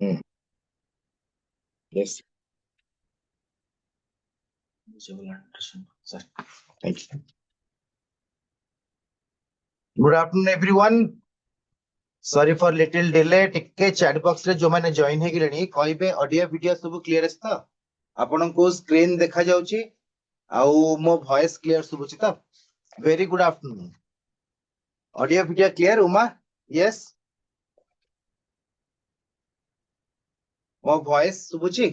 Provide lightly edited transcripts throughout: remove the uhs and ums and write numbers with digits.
Hmm. Yes. Sir. Thank you. Good afternoon, everyone. Sorry for little delay. टिके chat box रे जो मैंने join है गिलनी कोई बे audio video सब clear है तो आपन को screen देखा जाऊँची आउ मो voice clear सब उची तो very good afternoon. Audio video clear Uma yes मो voice सब उची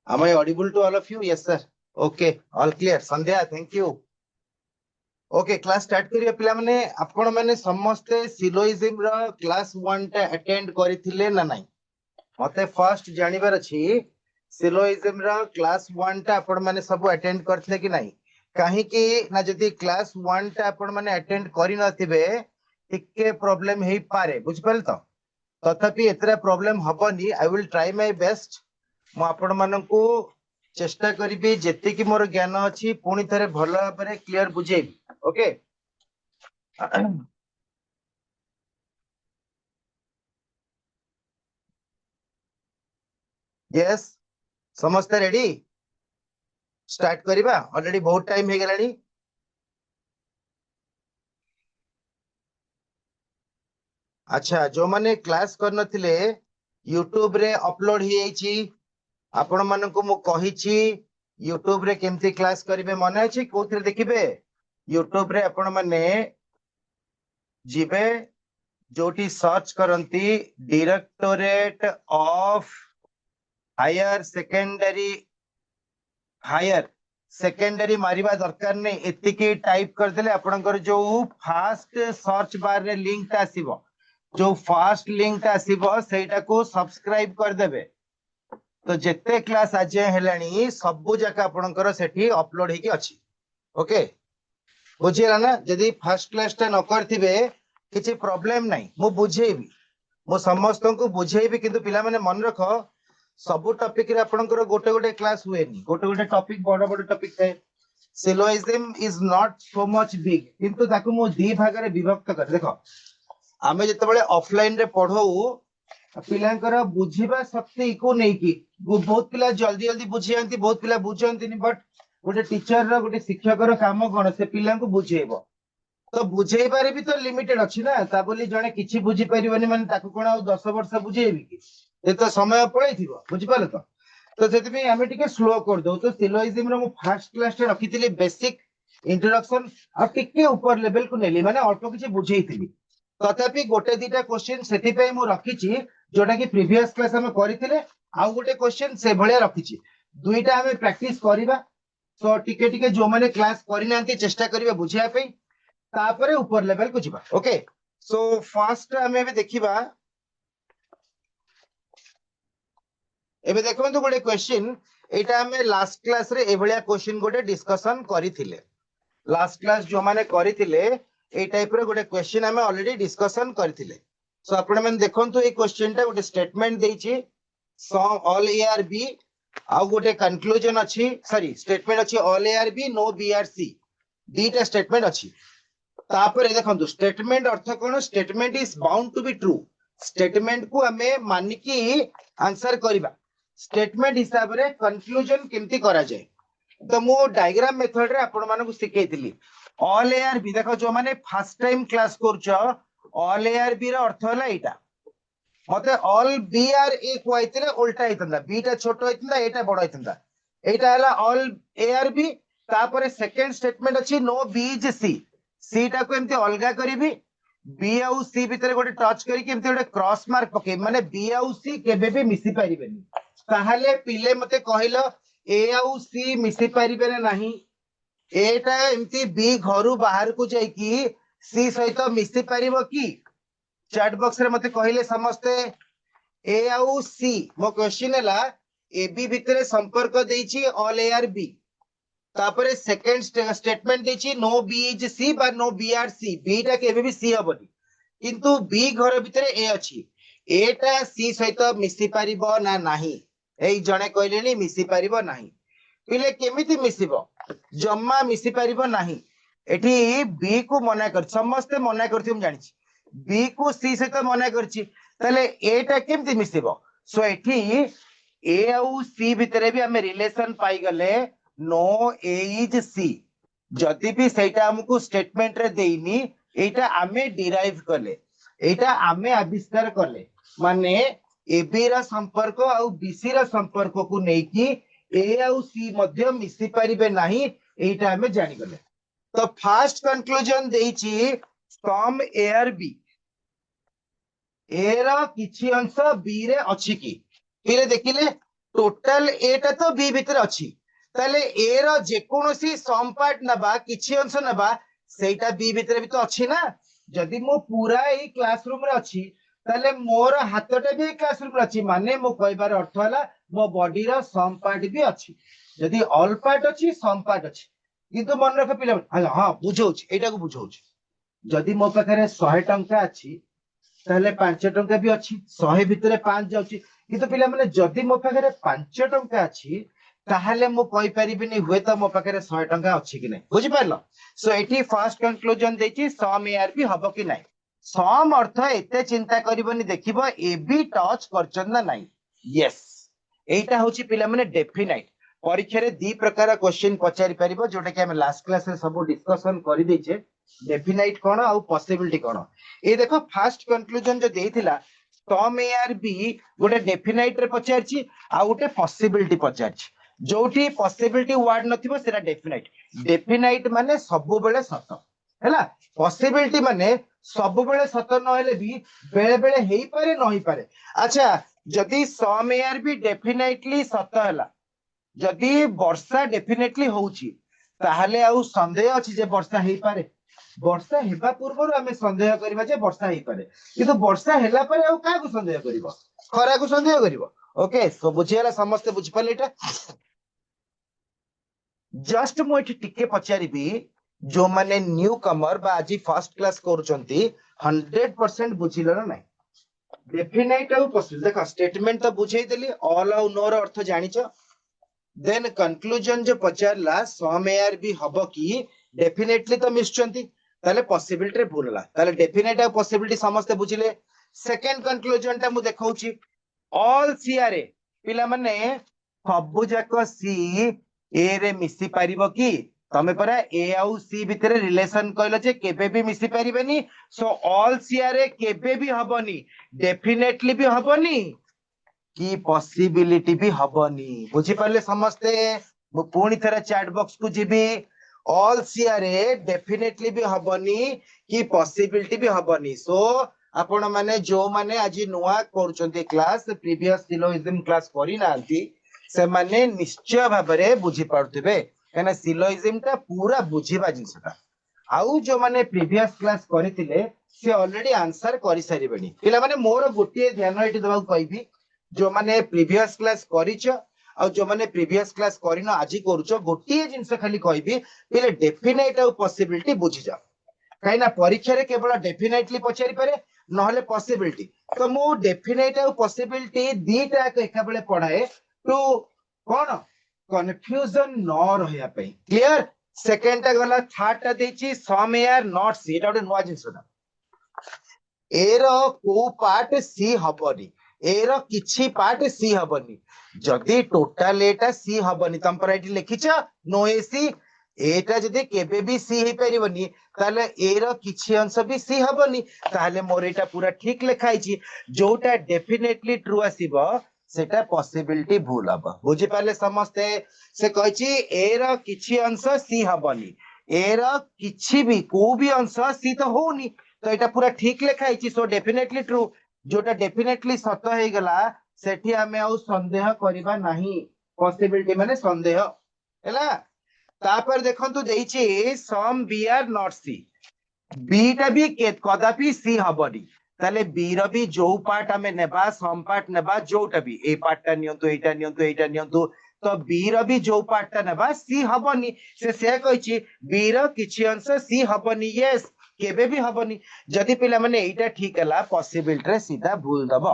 am I audible to all of you yes sir okay all clear Sandhya thank you. Okay class start करिया पिला माने आपण माने समस्त सिलोइज्म रो क्लास 1 टा अटेंड करिथिले ना नाही मते फर्स्ट जानिबार अछि सिलोइज्म रो क्लास 1 टा आपण माने सब अटेंड करथिले कि नाही काहे कि ना जदी क्लास 1 टा आपण माने अटेंड करि नथिबे टिके प्रॉब्लम हेई पारे बुझ परल तो तथापि एतरा प्रॉब्लम हबनी I will try my best मो आपण माननकू चेष्टा करिबी जेते कि मोर ज्ञान अछि पुनी थरे भलो भाबरे क्लियर बुझेबी ओके यस समस्त रेडी स्टार्ट करिबा ऑलरेडी बहुत टाइम हे गेलानी अच्छा जो माने क्लास कर नथिले YouTube रे अपलोड ही आइची आपण माननकू मु कहिची YouTube रे केमती क्लास करिवे मने अछि कोथरे देखिबे YouTube रे आपण माने जिबे जोटी सर्च करंती डायरेक्टोरेट ऑफ हायर सेकेंडरी मारिबा दरकार नै एतिकी टाइप कर देले आपनकर जो फास्ट सर्च बार रे लिंक ता आसीबो जो फास्ट लिंक ता आसीबो सेटा को सब्सक्राइब कर देबे तो जेते क्लास आज हेलानी सब जका आपनकर सेठी अपलोड हेकी अछि ओके बुझिला ना जदी फर्स्ट क्लास ता न करथिबे किछि प्रॉब्लम नै मु बुझेबी मु समस्त को बुझेबी किंतु पिला माने मन रखो सब टॉपिक रे आपनकर गोटे गोटे क्लास हुएनी गोटे गोटे टॉपिक बड़ बड़ टॉपिक थाए syllogism is not so much big किंतु ताकू मु दी भाग रे विभक्त कर देखो आमे जते बळे ऑफलाइन रे पढौ पिलांकर बुझिबा शक्ति को नै की बहुत पिला जल्दी जल्दी बुझियांती बहुत पिला बुझंतीनी बट गोटे टीचर रो गोटे शिक्षक रो काम कोन से पिला को बुझेबो तो बुझेई बारे भी तो लिमिटेड अछि ना ता बोली जणे किछि बुझी परिबनी माने ताकू कोन आ 10 वर्ष बुझेबी की ए तो समय पळै थिबो बुझि पाले तो सेति में हमें टिके स्लो कर दो तो सिलोइज्म रो मु फर्स्ट क्लास रे रखिथिली बेसिक इंट्रोडक्शन आ टिके ऊपर लेवल को नेली माने अल्प किछि बुझेइथिली तथापि गोटे दिटा क्वेश्चन सेति पे मु रखिछि जोटा कि प्रीवियस क्लास हम करिथिले आ गोटे क्वेश्चन से भलिया रखिछि दुईटा हमें प्रैक्टिस करिबा तो टिके टिके जो माने क्लास करिनांती चेष्टा करिबा बुझिया पे तापरे ऊपर लेवल को जिबा ओके सो फर्स्ट हमें भी देखिबा एबे देखंतु गोटे क्वेश्चन एटा हमें लास्ट क्लास रे एभलिया क्वेश्चन गोटे डिस्कशन करिथिले लास्ट क्लास जो माने करिथिले ए टाइप रे गोटे क्वेश्चन हमें ऑलरेडी डिस्कशन करिथिले सो आपण मन देखंतु ए क्वेश्चन टा गोटे स्टेटमेंट देछि some all A are B आ गोटे कंक्लूजन अछि सॉरी स्टेटमेंट अछि all A are B no B are C दीटा स्टेटमेंट अछि तापर देखंतु स्टेटमेंट अर्थ कोन statement is bound to be true statement को हमें मानिकी आंसर करिबा स्टेटमेंट हिसाब रे कंक्लूजन केमती करा जाय तो मो डायग्राम मेथड रे आपण मानकु सिखेइतिली ऑल ए आर बी देखो जो माने फर्स्ट टाइम क्लास करछो ऑल ए आर बी रो अर्थ होला एटा मते ऑल बी आर ए कोइतले उल्टा हितंदा बी टा छोटो हितंदा एटा बडो हितंदा एटा हला ऑल ए आर बी तापरे सेकंड स्टेटमेंट अछि नो बी इज सी सी टा को एमती अलगा करिबी बी आउ सी भितर गोटे टच करी एमती गोटे क्रॉस मार्क पके माने बी आउ सी केबे भी मिसी परिबेनी ताहाले पिले मते कहिलो ए आउ सी मिसी परिबे ना नाही एटा एमती बी घरु बाहर को जाई की सी सहित मिसी परिबो की चैट बॉक्स रे मते कहिले समस्ते ए आउ सी मो क्वेश्चन हला ए बी भितर संपर्क देछि ऑल ए आर बी तापरे सेकंड स्टेटमेंट देछि नो बी इज सी बा no B are C B टा केबे भी सी हबनी किंतु बी घर भितर ए अछि एटा सी सहित मिसी परिबो ना नाही एई जणे कहलेनी मिसी परिबो नाही पिले केमिति मिसिबो जम्मा मिसी परिबो नाही एठी बी को मना कर समस्त मना करथि हम जानि छी बी को सी सहित मना करछि तले एटा केमिति मिसिबो सो एठी ए आउ सी भितरे भी हमें रिलेशन पाई गले नो ए इज सी जदि भी सेटा हमको स्टेटमेंट रे देइनी एटा आमे डिराइव कले एटा आमे आविष्कार कले माने एबी रा संपर्क आउ बीसी रा संपर्क को नेकी ए आउ सी मध्य मिसी परिबे नाही एटा हमें जानि गले तो फर्स्ट कंक्लूजन देइची some A are B A रा किछि अंश बी रे अछि की फिर देखिले टोटल एटा तो बी भितर अछि ताले ए रा जे कोनोसी सम पार्ट नबा किछि अंश नबा सेटा बी भितर भी तो अछि ना जदि मो पूरा ए क्लासरूम रे अछि ताले मोर हातटा भी क्लासरूम रे अछि माने मो कहबार अर्थ हला मो बॉडी रा सम पार्ट भी अछि जदि ऑल पार्ट अछि सम पार्ट अछि किंतु मन रख पिला हां बुझौछ एटा को बुझौछ जदि मो पाखरे 100 टंका अछि ताले 5 टंका भी अछि 100 भितरे 5 जाउछि किंतु पिला माने जदि मो पाखरे 5 टंका अछि ताहले मो कहि परिबिनी हुए त मो पाखरे 100 टंका अछि कि नै बुझि पारलो सो एठी फर्स्ट कंक्लूजन देछि सम ए आर बी हबो कि नै सम अर्थ एते चिंता करिबनी देखिबो ए बी टच करछन ना नै यस एटा होछि पिला माने डेफिनाइट परीक्षा रे दी प्रकार क्वेश्चन पचारि परिबो जोटा कि हम लास्ट क्लास रे सब डिस्कशन करि दैछे डेफिनाइट कोन आ पॉसिबिलिटी कोन ए देखो फर्स्ट कंक्लूजन जो देइथिला सम ए आर बी गोटे डेफिनाइट रे पचारछि आ गोटे पॉसिबिलिटी पचारछि जोठी पॉसिबिलिटी वर्ड नथिबो सेरा डेफिनाइट डेफिनाइट माने सबु बेले सत हैला पॉसिबिलिटी माने सबु बेले सत न हेले भी बेले बेले हेई पारे न हेई पारे अच्छा जदि सम ए आर बी डेफिनेटली सत हैला जदि वर्षा डेफिनेटली होउछि ताहले आउ संदेह अछि जे वर्षा हेई पारे वर्षा हेबा पूर्व हमें संदेह करबा जे वर्षा हेई पारे किंतु वर्षा हेला पारे आउ का को संदेह करबो खरा को संदेह करबो ओके सो बुझियाला समस्त बुझ पाले एटा जस्ट मु एठी टिके पचारिबी जो माने न्यू कमर बा आजी फर्स्ट क्लास करूचंती 100% बुझिलो ना नाही डेफिनाइट आउ पॉसिबल देखो स्टेटमेंट तो बुझेई देली ऑल आउ नो रो अर्थ जानिचो देन कंक्लूजन जो पचारला सम ए आर बी हबो की डेफिनेटली तो मिसचंती ताले पॉसिबिलिटी रे भूलला ताले डेफिनेट आ पॉसिबिलिटी समस्त बुझिले सेकंड कंक्लूजन ता मु देखाउची ऑल सी आर ए पिला माने सबु जाको सी ए रे मिसी पारिबो की तमे परा ए आउ सी भितरे रिलेशन कहलो जे केबे भी मिसी पारिबेनी so all C R A केबे भी हबनी डेफिनेटली भी हबनी की पॉसिबिलिटी भी हबनी बुझी पाले समस्ते मु पुणी थरा चैट बॉक्स को GB all C R A definitely भी हबनी की पॉसिबिलिटी भी हबनी सो आपण माने जो माने आज नुआ करूचंती क्लास प्रीवियस सिलोइज्म क्लास करी नांती से माने निश्चय भाबरे बुझी पाउतबे कना सिलोइज्म ता पूरा बुझीबा जिंसटा आउ जो माने प्रीवियस क्लास करितिले से ऑलरेडी आंसर करि सारिबेनी पिला माने मोर गोटिए ध्यान एठी दबा कहबी जो माने प्रीवियस क्लास करिछ आ जो माने प्रीवियस क्लास करिनो आजि करूछ गोटिए जिंस खाली कहबी पिले डेफिनेट आ पॉसिबिलिटी बुझी जा काइना परीक्षा रे केवल डेफिनेटली पचारि पारे नहले पॉसिबिलिटी तो मु डेफिनेट आ पॉसिबिलिटी दीटा एका बेले पढाए टू कोन कंफ्यूजन न रहया पई क्लियर सेकंड टा गला थर्ड टा देची सम ए आर नॉट सी एटा नुआ जिंसटा ए रो को पार्ट सी हबनी ए रो किछि पार्ट सी हबनी जदि टोटल एटा सी हबनी तम पर एटी लिखिछ नो एसी एटा जदि केबे भी सी हे परिबनी ताले ए रो किछि अंश भी सी हबनी ताले मोर एटा पूरा ठीक लिखाइछि जोटा डेफिनेटली ट्रू आसीबो सेटा पॉसिबिलिटी भूल हबो बुझि पाले समस्ते से कहछि ए रो किछि अंश सी हबनी ए रो किछि भी को भी अंश सी तो होनी तो एटा पूरा ठीक लिखाइछि सो डेफिनेटली ट्रू जोटा डेफिनेटली सत हे गला सेठी हमें आउ संदेह करिबा नाही पॉसिबिलिटी माने संदेह हैला तापर देखंतु देइछि some B are not C B टा भी कदापि सी हबनी ताले बी रो भी जो पार्ट हमें नेबा सम पार्ट नेबा जोटा भी ए पार्ट टा नियंतु एटा नियंतु तो बी रो भी जो पार्ट टा नेबा सी हबनी से कहिछि बी रो किछि अंश सी हबनी यस केबे भी हबनी जदि पिला माने एटा ठीक हला पॉसिबिलिटी रे सीधा भूल दबो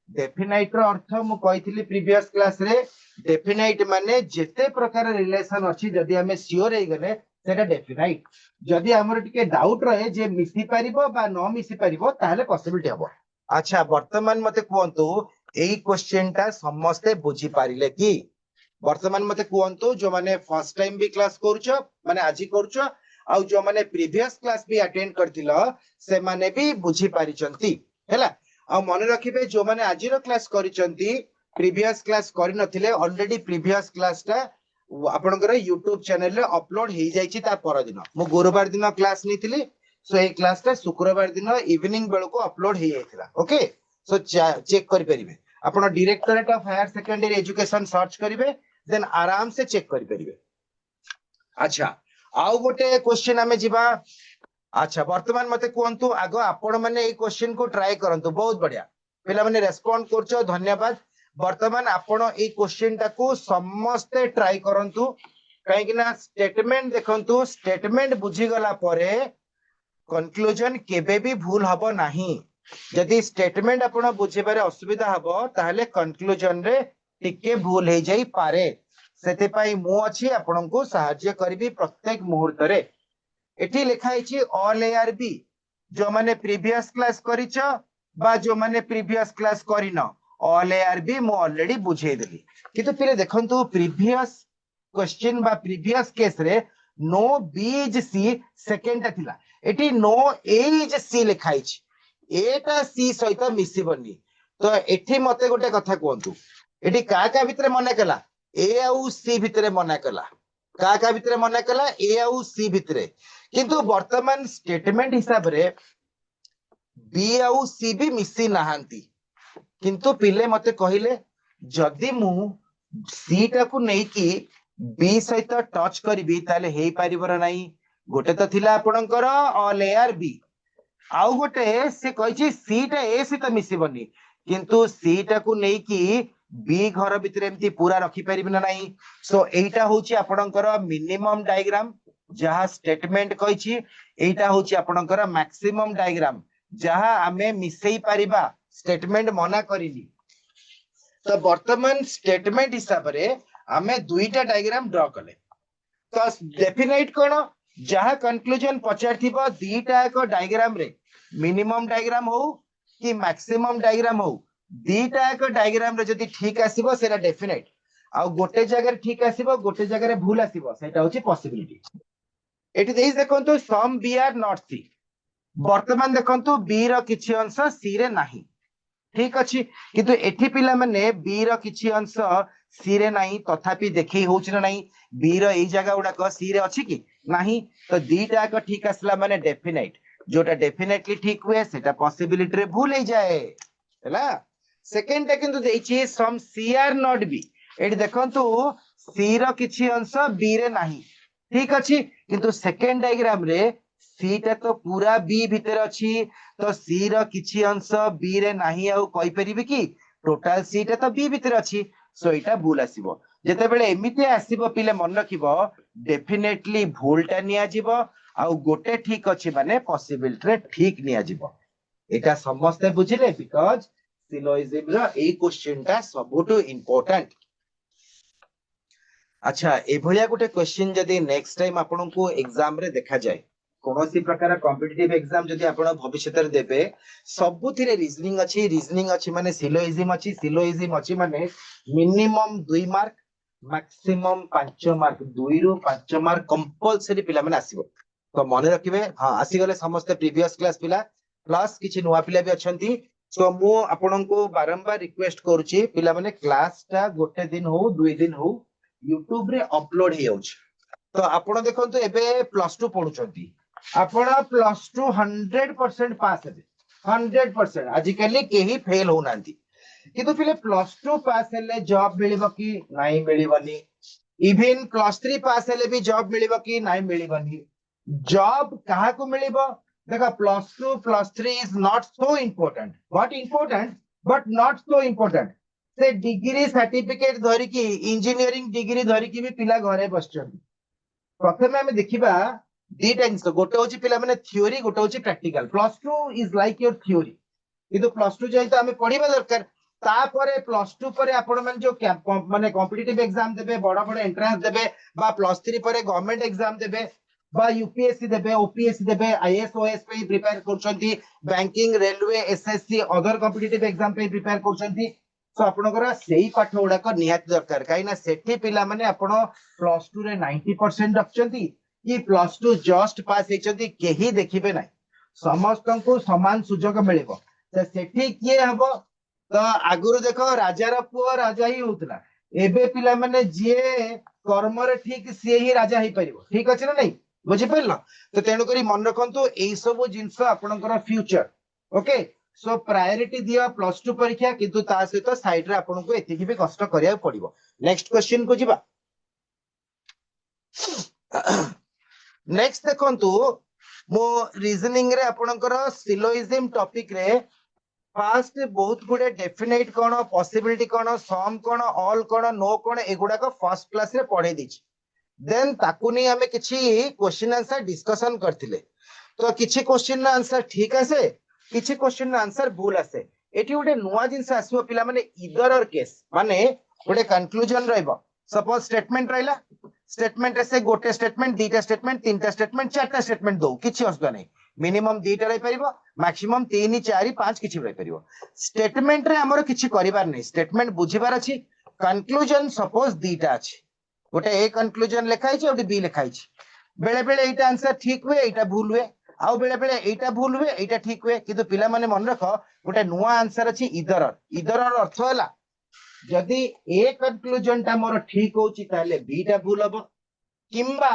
डेफिनाइट रो अर्थ मु कहिथिली प्रीवियस क्लास रे डेफिनाइट माने जेते प्रकार रिलेशन अछि जदि हमें श्योर हे गने सेटा डेफिनाइट जदि हमर टिके डाउट रहे जे मिसी परिबो बा न मिसी परिबो ताहले पॉसिबिलिटी हबो अच्छा वर्तमान मते कोंतु एई क्वेश्चन टा समस्ते बुझी पारिले कि वर्तमान मते कहंतु जो माने फर्स्ट टाइम भी क्लास करूछो माने आजि करूछो आ जो माने प्रीवियस क्लास भी अटेंड करथिलो से माने भी बुझी पारिचंती हैला आ मन रखिबे जो माने आजि रो क्लास करिचंती प्रीवियस क्लास करि नथिले ऑलरेडी प्रीवियस क्लास टा आपनकर यूट्यूब चैनल रे अपलोड हे जाईची ता पर दिन मु गुरुवार दिन क्लास नीथिली सो ए क्लास टा शुक्रवार दिन इवनिंग बेल को अपलोड हे जाईथिला ओके सो चेक करि परिबे आपण Directorate of higher Secondary Education search करिवे देन आराम से चेक करि परिबे अच्छा आउ गोटे क्वेश्चन हमें जीवा अच्छा वर्तमान मते कहंतु आगो आपण माने ए क्वेश्चन को ट्राई करंतु बहुत बढ़िया पिला माने रेस्पोंड करछो धन्यवाद वर्तमान आपण ए क्वेश्चन टाको समस्ते ट्राई करंतु काहे कि ना स्टेटमेंट देखंतु स्टेटमेंट बुझी गला परे कंक्लूजन केबे भी भूल हबो नाही जदि स्टेटमेंट आपण बुझिबारे असुविधा हबो ताहले कंक्लूजन रे टिके भूल हे जाई पारे सेते पई मु अछि आपनको सहाय्य करबी प्रत्येक मुहूर्त रे एठी लिखा है ऑल एआर बी जो माने प्रीवियस क्लास करिछ बा जो माने प्रीवियस क्लास करिन ऑल एआर बी मु ऑलरेडी बुझे देली किंतु फिर देखंतु प्रीवियस क्वेश्चन बा प्रीवियस केस रे no B is C second थिला एठी नो ए इज सी लिखा है एटा सी सहित मिसिबनी तो एठी मते गोटे कथा कहंतु एठी का भितरे मने कला ए आउ सी भितरे मने कला का भितरे मने कला ए आउ सी भितरे किंतु वर्तमान स्टेटमेंट हिसाब रे बी आउ सी भी मिसी नाहांती किंतु पिले मते कहिले जदि मु सी टा को नै कि बी सहित टच करबी ताले हेई पारिबर नाही गोटे तो थिला आपणकर ऑल एआर बी आउ गोटे से कहिछि सी टा ए सहित मिसिबनी किंतु सी टा को नै कि बी घर भितर एमती पूरा रखी पारिबि ना नाही सो एटा होछि आपणकर मिनिमम डायग्राम जहा स्टेटमेंट कहिछि एटा होछि आपणकर मैक्सिमम डायग्राम जहा आमे मिसेई पारिबा स्टेटमेंट मना करिनी तो वर्तमान स्टेटमेंट हिसाब रे आमे दुईटा डायग्राम ड्रा कले तो डेफिनेट कोन जहा कंक्लूजन पचारथिबो दीटा एक डायग्राम रे मिनिमम डायग्राम हो कि मैक्सिमम डायग्राम हो दीटा एक डायग्राम रे जदी ठीक आसीबो सेरा डेफिनेट आ गोटे जगह ठीक आसीबो गोटे जगह रे भूल आसीबो सेटा होछि पॉसिबिलिटी एटी देई देखंतु सम बी आर नॉट सी वर्तमान देखंतु बी रो किछि अंश सी रे नाही ठीक अछि किंतु एठी पिला माने बी रो किछि अंश सी रे नाही तथापि देखै होछि ना नाही बी रो एई जगह उडा को सी रे अछि कि नाही तो दीटा को ठीक आसला माने डेफिनेट जोटा डेफिनेटली ठीक हुए सेटा पॉसिबिलिटी रे भूल हे जाए हैला सेकंड टा किंतु देछि सम सी आर नॉट बी एठी देखंतु सी रो किछि अंश बी रे नाही ठीक अछि किंतु सेकंड डायग्राम रे सी टा तो पूरा बी भीतर अछि तो सी रो किछि अंश बी रे नाही आ कहि परिबे कि टोटल सी टा तो बी भीतर अछि सो एटा भूल आसीबो जेते बेले एमिते आसीबो पिले मन रखिबो डेफिनेटली भूलटा निया जिवो आ गोटे ठीक अछि माने पॉसिबिलिटी रे ठीक निया जिवो एटा समस्त बुझिले बिकॉज़ सिलोजिज्म रो ए क्वेश्चन टा सबुटु इंपोर्टेंट अच्छा एभलिया गोटे क्वेश्चन जदी नेक्स्ट टाइम आपन को एग्जाम रे देखा जाय कोनोसी प्रकार कॉम्पिटिटिव एग्जाम जदी आपण भविष्य रे देबे सबुथिरे रीजनिंग अछि माने सिलोजिज्म अछि माने मिनिमम 2 मार्क मैक्सिमम 5 मार्क 2 रु 5 मार्क कंपलसरी पिला माने आसीबो तो मन रखिबे हां आसी गले समस्त प्रीवियस क्लास पिला प्लस किछि नुवा पिला भी अछंती तो मु आपन को बारंबार रिक्वेस्ट करूची पिला माने क्लास ता गोटे दिन हो 2 दिन हो YouTube रे अपलोड हे होछ तो आपण देखंतु एबे +2 पढुचंती आपण +2 100% पास हेबे 100% आजि कली केही फेल हो नांती किंतु फिले +2 पास हेले जॉब मिलिबो कि नाही मिलिबनी इवन +3 पास हेले भी जॉब मिलिबो कि नाही मिलिबनी जॉब काहा को मिलिबो देखा +2 +3 is not so important what important but not so important से डिग्री सर्टिफिकेट धरि की इंजीनियरिंग डिग्री धरि की भी पिला घरे बसछन प्रथमे हमें देखिबा दीटा जिंस गोटे होची पिला माने थ्योरी गोटे होची practical +2 is like your theory किंतु +2 जई तो हमें पढिबा दरकार तापरे +2 परे आपण माने जो माने कॉम्पिटिटिव एग्जाम देबे बड़ा बड़ा एंट्रेंस देबे बा +3 परे गवर्नमेंट एग्जाम देबे बा यूपीएससी देबे ओपीएससी देबे आईएएस ओएस पे प्रिपेयर करछंती banking railway SSC other competitive exam पे प्रिपेयर करछंती सो आपनकर सेही पाठ गुड़ाक निहाती दरकार कहीं सेठी पिला माने आपण प्लस 2 रे 90% रखचंती कि प्लस 2 जस्ट पास हेचंती केही देखिबे नाही समस्त को समान सुजोग मिलिबो तो सेठी किए हबो तो आगुरु देखो राजार पुओ राजा ही होतला एबे पिला माने जे कर्म रे ठीक सी ही राजा ही परिबो ठीक अछि ना नहीं बुझी परल तो तेणु करी मन रखंतु एई सब जिंस आपनकर फ्यूचर ओके सो प्रायोरिटी दिया प्लस 2 परीक्षा किंतु ता सहित साइड रे आपन को एतिकी भी कष्ट करिया पड़िबो नेक्स्ट क्वेश्चन को जिबा नेक्स्ट देखंतु मो रीजनिंग रे आपनकर सिलोइज्म टॉपिक रे फास्ट बहुत गुडे डेफिनेट कोन पॉसिबिलिटी कोन सम कोन ऑल कोन नो कोन एगुडा को फर्स्ट क्लास रे पढे दिछि देन ताकू नहीं हमें किछि क्वेश्चन आंसर डिस्कशन करथिले तो किछि क्वेश्चन आंसर ठीक आसे किछि क्वेश्चन आंसर भूल आसे एठी गोटे नुवा जिंस आसीबो पिला माने इदर और केस माने गोटे कंक्लूजन रहइबो सपोज स्टेटमेंट रहला स्टेटमेंट से गोटे स्टेटमेंट दीटा स्टेटमेंट तीनटा स्टेटमेंट चारटा स्टेटमेंट दो किछि असुविधा नहीं मिनिमम दीटा रही परिबो मैक्सिमम 3 4 5 किछि रही परिबो स्टेटमेंट रे हमर किछि करिबार नहीं स्टेटमेंट बुझिबार अछि कंक्लूजन सपोज दीटा अछि गोटे ए कंक्लूजन लिखाई छै और बी लिखाई छै बेले बेले एटा आंसर ठीक हुए एटा भूल हुए आउ बेले बेले एटा भूल हुए एटा ठीक हुए किंतु पिला माने मन रख गोटे नुवा आंसर अछि इदर अर्थ होला जदी ए कंक्लूजन ता मोर ठीक होची ताले बी टा भूल हबो किंबा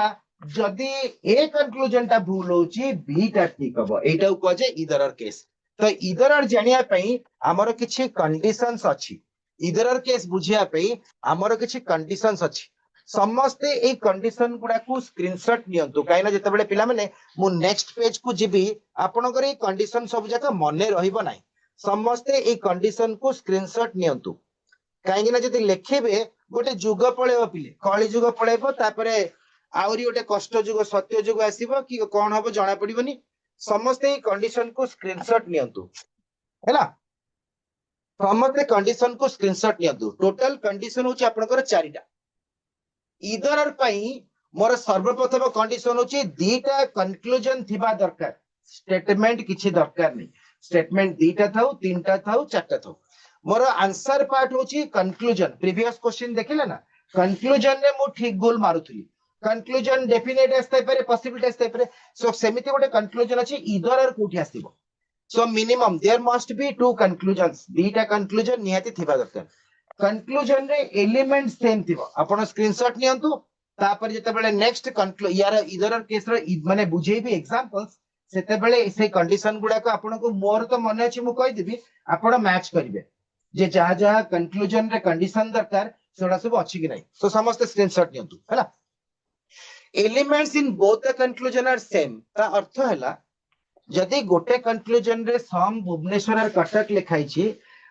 जदी ए कंक्लूजन ता भूल होची बी टा ठीक हबो एटा को जे इदर केस तो इदर जानिया पई हमर किछि कंडीशंस अछि इदर केस बुझिया पई हमर किछि कंडीशंस अछि समस्ते ए कंडीशन गुडा को स्क्रीनशॉट नियंतु काइना जते बेले पिला माने मु नेक्स्ट पेज को जिबी आपनकर ए कंडीशन सब जका मने रहिबो नाही समस्ते ए कंडीशन को स्क्रीनशॉट नियंतु काइना जति लेखेबे गोटे जुग पळेबो पिले कଳି जुग पळेबो तापरे आउरी गोटे कष्ट जुग सत्य जुग आसीबो कि कोन हबो जणा पडिबोनी समस्ते ए कंडीशन को स्क्रीनशॉट नियंतु हैला समस्ते कंडीशन को स्क्रीनशॉट नियंतु टोटल कंडीशन होची आपनकर चारिटा इधर पई मोर सर्वप्रथम कंडीशन होची दीटा कंक्लूजन थिबा दरकार स्टेटमेंट किछि दरकार नहीं स्टेटमेंट दीटा थाउ तीनटा थाउ चारटा थाउ मोर आंसर पार्ट होची कंक्लूजन प्रीवियस क्वेश्चन देखिले ना कंक्लूजन रे मु ठीक गोल मारुथली कंक्लूजन डेफिनेट आस्ते पारे पॉसिबिलिटी आस्ते पारे सो सेमिति गोटे कंक्लूजन अछि इधर और कोठी आसीबो so minimum there must be two conclusions दीटा कंक्लूजन निहाती थिबा दरकार कंक्लूजन रे एलिमेंट सेम थिबो आपण स्क्रीनशॉट नियंतु तापर जते बेले नेक्स्ट यार इधर केस रो माने बुझेबी एग्जांपल्स सेते बेले से कंडीशन गुडा को आपण को मोर तो मन अछि मु कहि देबी आपण मैच करिवे जे जहा जहा कंक्लूजन रे कंडीशन दरकार सेडा सब अछि कि नै तो समस्त स्क्रीनशॉट नियंतु हैला elements in both the conclusion are same ता अर्थ हैला जदी गोटे कंक्लूजन रे सम भुवनेश्वर और कटक लिखाई छी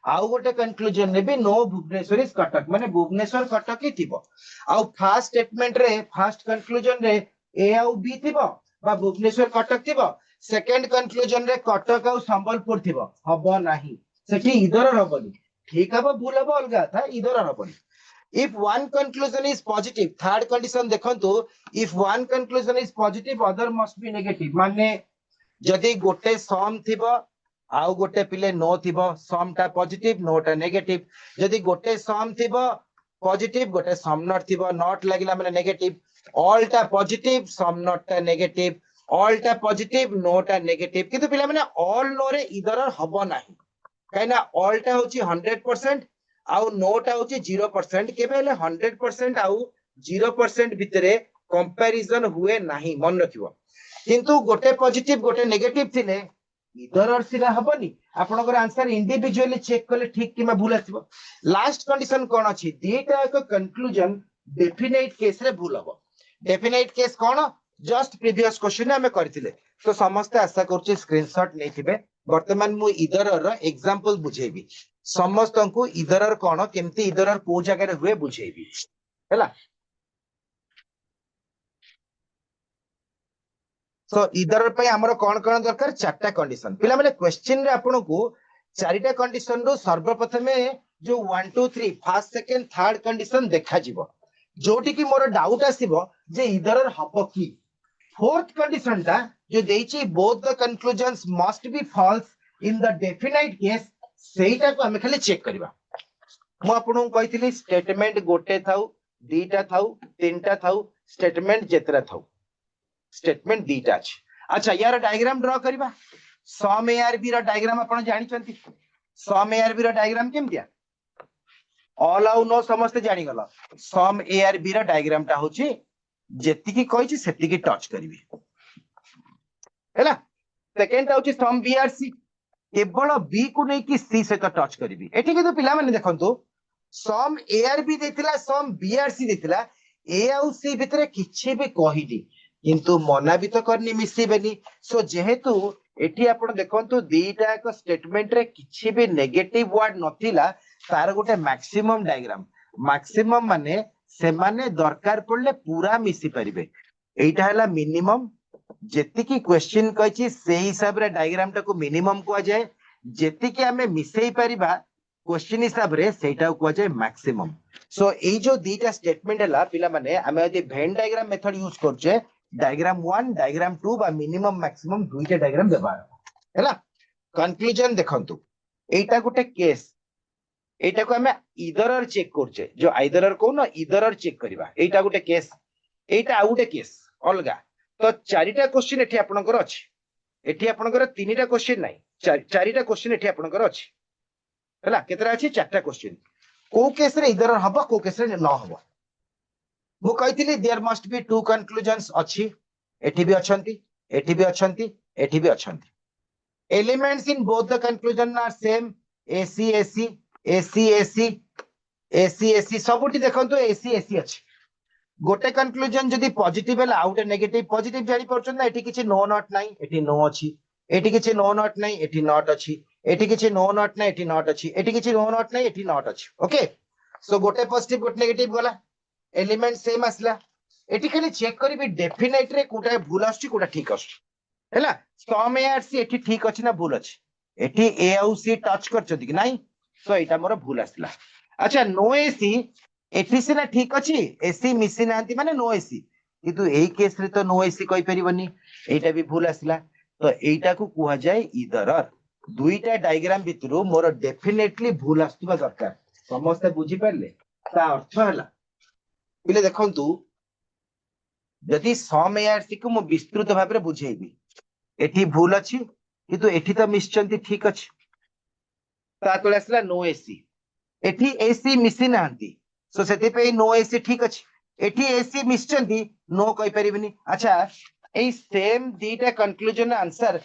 आउ गोटे कंक्लूजन रे भी नो भुवनेश्वर इज कटक माने भुवनेश्वर कटक ही थिबो आउ फर्स्ट स्टेटमेंट रे फर्स्ट कंक्लूजन रे ए आउ बी थिबो बा भुवनेश्वर कटक थिबो सेकंड कंक्लूजन रे कटक आउ संबलपुर थिबो हबो नाही सेठी इधर हबोनी ठीक हबो भूल हबो अलगा था इधर हबोनी if one conclusion is positive third condition देखंतु if one conclusion is positive other must be negative माने जदी गोटे सम थिबो आउ गोटे पिले नो थिबो सम टा पॉजिटिव नो टा नेगेटिव जदी गोटे सम थिबो पॉजिटिव गोटे सम नॉट थिबो नॉट लागिला माने नेगेटिव ऑल टा पॉजिटिव सम नॉट टा नेगेटिव ऑल टा पॉजिटिव नो टा नेगेटिव किंतु पिला माने ऑल नो रे इधर हबो नाही काइना ऑल टा होची 100% आउ नो टा होची 0% केबे हेले 100% आउ 0% भितरे कंपैरिजन हुए नाही मन रखिबो किंतु गोटे पॉजिटिव गोटे नेगेटिव थिले इधर और सिरा हबनी आपनकर आंसर इंडिविजुअली चेक करले ठीक किमा भूल आसीबो लास्ट कंडीशन कोन अछि दीटा एक कंक्लूजन डेफिनेट केस रे भूल हबो डेफिनेट केस कोन जस्ट प्रीवियस क्वेश्चन हमें करथिले तो समस्त आशा करछि स्क्रीनशॉट नेथिबे वर्तमान मु इधर र एग्जांपल बुझेबी समस्त को इधर और कोन केमती इधर और को जगह रे हुए बुझेबी हैला सो इधर पे हमर कोन कोन दरकार चारटा कंडीशन पिला माने क्वेश्चन रे आपन को चारिटा कंडीशन रो सर्वप्रथमे जो 1 2 3 फर्स्ट सेकंड थर्ड कंडीशन देखा जीवो जोटी की मोर डाउट आसीबो जे इधर हबो की फोर्थ कंडीशन ता जो देइची both the conclusions must be false in the definite case सेटा को हमें खाली चेक करबा मु आपन कही स्टेटमेंट गोटे थाउ दीटा थाउ तीनटा थाउ स्टेटमेंट जेतरा थाउ स्टेटमेंट दीटा अछि। अच्छा यार डायग्राम ड्रा करबा सम एआरबी रो डायग्राम आपण जानि चंती सम एआरबी रो डायग्राम केमतिया ऑल आउ नो समस्त जानि गला सम एआरबी रो डायग्राम टा होची जेति की कहिछि सेति की टच करबी हैला सेकंड होची सम बीआरसी केवल बी को नहीं कि सी सहित टच करी एठी किंतु पिला माने देखंतु सम एआरबी देथिला सम बीआरसी देथिला ए आउ सी भितरे किछि भी कहिनी किंतु मना भी तो करनी मिसिबेनी सो जेहेतु एठी आपण देखंतु दीटा एक स्टेटमेंट रे किछि भी नेगेटिव वर्ड नथिला तार गोटे मैक्सिमम डायग्राम मैक्सिमम माने से माने दरकार पड़ले पूरा मिसी परिबे एटा हला मिनिमम जेतिकी क्वेश्चन कहिछि से हिसाब रे डायग्राम टाको मिनिमम कुआ जाए जेतिकी हमें मिसेई परिबा क्वेश्चन हिसाब रे सेटा कुआ जाए मैक्सिमम सो एई जो दीटा स्टेटमेंट हला पिला माने हमें यदि वेन डायग्राम मेथड यूज करछे डायग्राम 1 डायग्राम 2 बा मिनिमम मैक्सिमम दुईटा डायग्राम व्यवहार हैला कंक्लूजन देखंतु एटा गोटे केस एटा को हमें इधरर चेक करछे जो आइदरर को ना इधरर चेक करबा एटा गोटे केस एटा आ गोटे केस अलगा तो चारिटा क्वेश्चन एठी आपनकर अछि एठी आपनकर तीनिटा क्वेश्चन नाही चारिटा क्वेश्चन एठी आपनकर अछि हैला केतरा अछि चारटा क्वेश्चन को केस रे इधर हबो को केस रे न हबो मु कहितली there must be two conclusions अछि एठी भी अछंती एठी भी अछंती एठी भी अछंती elements in both the conclusion are same एसी एसी एसी एसी एसी एसी सबुटी देखंतु एसी एसी अछि गोटे कंक्लूजन जदि पॉजिटिव है आउट नेगेटिव पॉजिटिव जानि परछन ना एठी किछि नो नॉट नाही एठी नो अछि एठी किछि नो नॉट नाही एठी नॉट अछि एठी किछि नो नॉट नाही एठी नॉट अछि एठी किछि नो नॉट नाही एठी नॉट अछि ओके सो गोटे पॉजिटिव गोटे नेगेटिव गला एलिमेंट सेम आसला एठी खाली चेक करबी डेफिनेट रे कोटा भूल आछि कोटा ठीक आछि हैला सम ए आर सी एठी ठीक अछि ना भूल अछि एठी ए आउ सी टच करछथि कि नाही सो एटा मोर भूल आसला अच्छा नो एसी एठी सिना ठीक अछि एसी मिसी नांती माने नो एसी किंतु एई केस रे तो नो एसी कहि परिबनी एटा भी भूल आसला तो एटा को कुहा जाय इधरर दुईटा डायग्राम भितरु मोर डेफिनेटली भूल आस्तुबा दरकार समस्त बुझी पारले ता अर्थ हला बिले देखंतु यदि सम एआरसी को मु विस्तृत भाबरे बुझेइबी एठी भूल अछि किंतु एठी तो मिसचंती ठीक अछि ता तळे आसला नो एसी एठी एसी मिसी नांती सो सेति पे नो एसी ठीक अछि एठी एसी मिसचंती नो कहि परिबिनी अच्छा एई सेम दीटा कंक्लूजन आंसर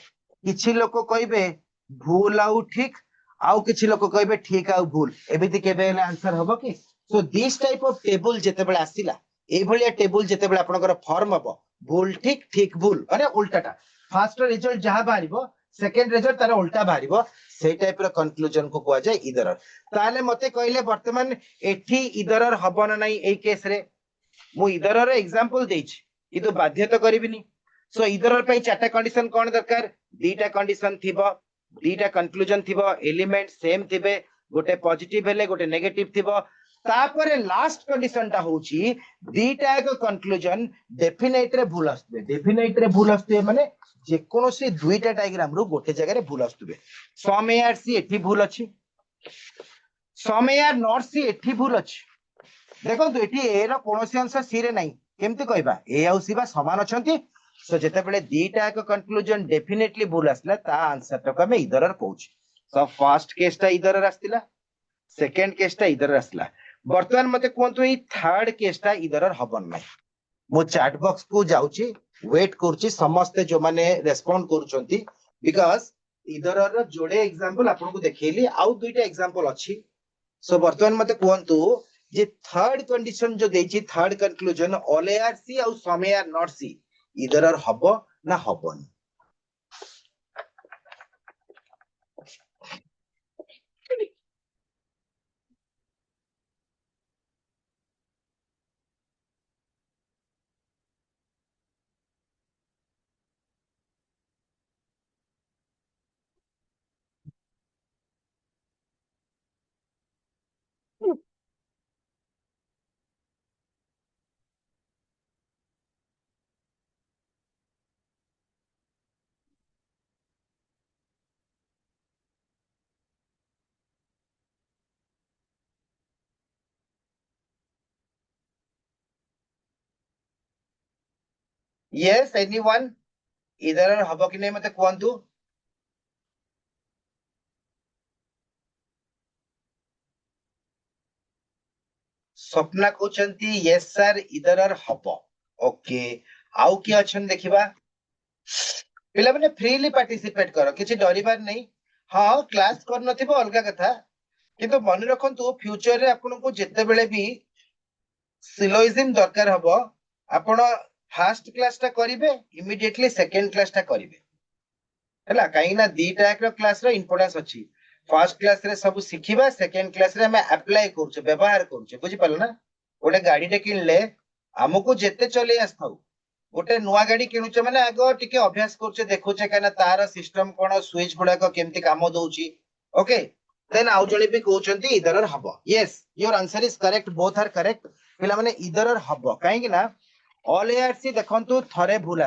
किछि लोक कहिबे भूल आउ ठीक आउ किछि लोक कहिबे ठीक आउ भूल एबिति केबे आंसर हबो कि so this type of table जेते बेले आसिला एई भलिया टेबल जेते बेले आपनकर फॉर्म हबो भूल ठीक ठीक भूल अरे उल्टाटा फर्स्ट रिजल्ट जहा बारिबो सेकंड रिजल्ट तार उल्टा बारिबो सेई टाइप रो कंक्लूजन को कुआ जाय इधर ताले मते कहले वर्तमान एठी इधरर हबो ना नाही एई केस रे मु इधरर एग्जांपल देछि इदो बाध्य तो करिबिनी सो इधरर पई चारटा कंडीशन कोन दरकार दीटा कंडीशन थिबो दीटा कंक्लूजन थिबो एलिमेंट सेम थिबे गोटे पॉजिटिव हेले गोटे नेगेटिव थिबो तापरे लास्ट कंडीशन टा होची दीटा एक कंक्लूजन डेफिनेट रे भूल आस्तबे माने जे कोनोसी दुईटा डायग्राम रो गोटे जगह रे भूल आस्तबे सम ए आर सी एठी भूल अछि सम ए आर नॉट सी एठी भूल अछि देखंतु एठी ए रो कोनोसी अंश सी रे नाही केमति कहबा ए आउ सी बा समान अछंती सो जेते बेले दीटा एक कंक्लूजन डेफिनेटली भूल आसला ता आंसर तो हमें इधरर कहूची सो फर्स्ट केस ता इधरर आस्तिला सेकंड केस ता इधरर आसला वर्तमान मते कोंतु ई थर्ड केस ता इधरर हबन नाही मो चैट बॉक्स को जाउची वेट करची समस्त जो माने रेस्पोंड करूचंती बिकॉज़ इधरर जोड़े एग्जांपल आपन को देखैली आउ दुईटा एग्जांपल अछि सो वर्तमान मते कोंतु जे थर्ड कंडीशन जो देछि third conclusion all A are C आउ सम ए आर नॉट सी इधरर हबो ना हबन Yes, anyone? Either or हबो कि नहीं मते कहंतु. स्वप्ना कहउचंती yes sir either or हबो. ओके. आउ कि अछन देखिबा. पिला माने फ्रीली पार्टिसिपेट करो किछि डरिबार नहीं. हां क्लास कर नथिबो अलगा कथा. किंतु मन रखंतु फ्यूचर रे आपन को जेते बेले भी सिलोइजिम दरकार हबो. आपण फर्स्ट क्लास टा करिवे इमीडिएटली सेकंड क्लास टा करिवे. हैला काई ना दी टाइप रो क्लास रो इंपोर्टेंस अछि. फर्स्ट क्लास रे सब सिखिबा सेकंड क्लास रे हम अप्लाई करछु व्यवहार करछु बुझि पालो ना. गोटे गाड़ी टे किनले हमको जेते चले आस्थाउ गोटे नुआ गाड़ी किणुचे माने आगो टिके अभ्यास करछे देखुचे काना तार सिस्टम कोन स्विच गुडा को केमती काम दउची. ओके देन आउ जळे भी कहउचंती इधर और हबो. Yes your answer is correct both are correct. पिला माने इधर और हबो काहे कि ना ऑल एआरसी देखंतु थरे भूल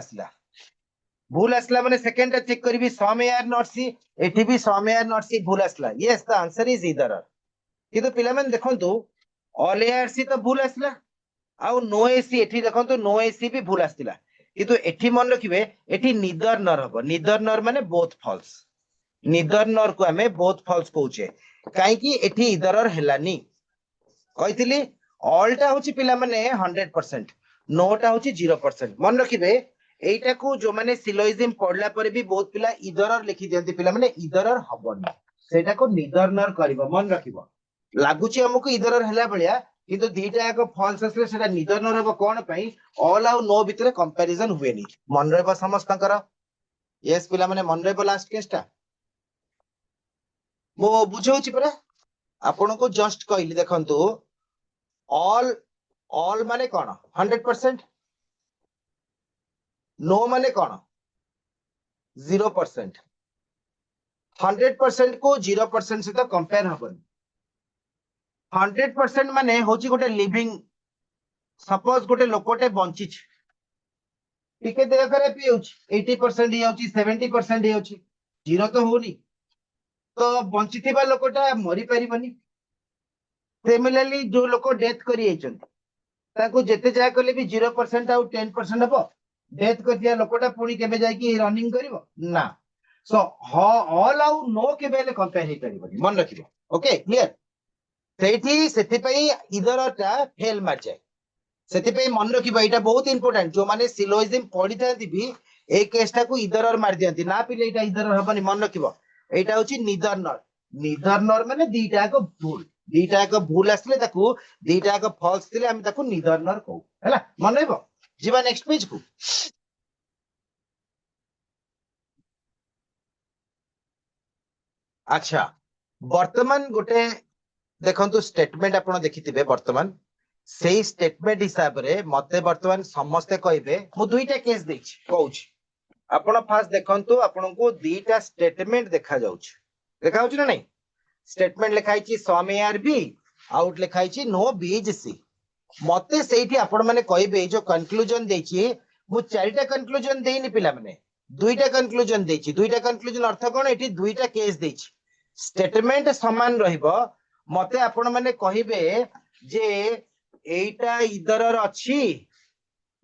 आसला माने सेकंड टा चेक करबी सम एआर नॉट सी एठी भी सम एआर नॉट सी भूल आसला. यस द आंसर इज इधर और. किंतु पिला माने देखंतु ऑल एआरसी तो भूल आसला आउ नो एसी एठी देखंतु नो एसी भी भूल आस्तिला. किंतु एठी मन रखिबे एठी निदर नर हबो. निदर नर माने बोथ फॉल्स. निदर नर को हमें बोथ फॉल्स कहउचे काहे कि एठी इधर और हेलानी. कहितली ऑल टा होची पिला माने 100% नो टा होची 0%. मन रखिबे एइटा को जो माने सिलोइजिम पढला पर भी बहुत पिला इधर और लिखि दियंती पिला माने इधर और हबनी सेटा को निदर नर करबो. मन रखिबो लागुची हमको इधर और हेला बलिया किंतु दीटा एक फॉल्स असले सेटा निदर नर हबो कोन पई ऑल आउ नो भितरे कंपैरिजन हुएनी. मन रहबो समस्तकर. यस पिला माने मन रहबो लास्ट केसटा मो बुझौची परा आपण को जस्ट कहली देखंतु ऑल माने कोन 100% नो माने कोन 0%. 100% को 0% से तो कंपेयर हबन. 100% माने होची गोटे लिविंग सपोज गोटे लोकोटे बंची टिके देह खराब ही होची 80% ही होची 70% ही होची जीरो तो होनी तो बंची थिबा लोकोटा मरी परिबनी. सिमिलरली जो लोक डेथ करी आइचंती ताको जेते जा कले भी 0% आउ 10% हबो. डेथ करथिया लोकोटा पुणी केबे जाय कि रनिंग करिवो ना. सो ऑल आउ नो केबे कंपेयर हे परिबनी. मन रखिबो. Okay clear. सेठी सेति पई इधर टा फेल मार जाय. सेति पई मन रखिबो एटा बहुत इंपोर्टेंट. जो माने सिलोइजिम पढी थांती भी ए केसटा को इधर और मार दियंती ना पिले एटा इधर और हबनी. मन रखिबो एटा होची निदर नर. निदर नर माने दीटा को भूल. दीटा को भूल आसले ताकू दीटा को फॉल्स थिले हम ताकू निदर नर कहू. हैला मन रहबो. जीवा नेक्स्ट पेज को. अच्छा वर्तमान गोटे देखंतु स्टेटमेंट आपण देखिथिबे वर्तमान सेही स्टेटमेंट हिसाब रे मते वर्तमान समस्ते कहबे मु दुईटा केस देछि कहूछि. आपण फास्ट देखंतु आपण को दुईटा स्टेटमेंट देखा जाउछि ना नहीं. स्टेटमेंट लिखाई छी सम एआर बी आउट लिखाई छी नो बीज सी. मते सेठी आपण माने कहबे जो कंक्लूजन देछि मु चारिटा कंक्लूजन देइनी पिला माने दुईटा कंक्लूजन देछि. दुईटा कंक्लूजन अर्थ कोन एठी दुईटा केस देछि. स्टेटमेंट समान रहिबो. मते आपण माने कहबे जे एइटा इधर अछि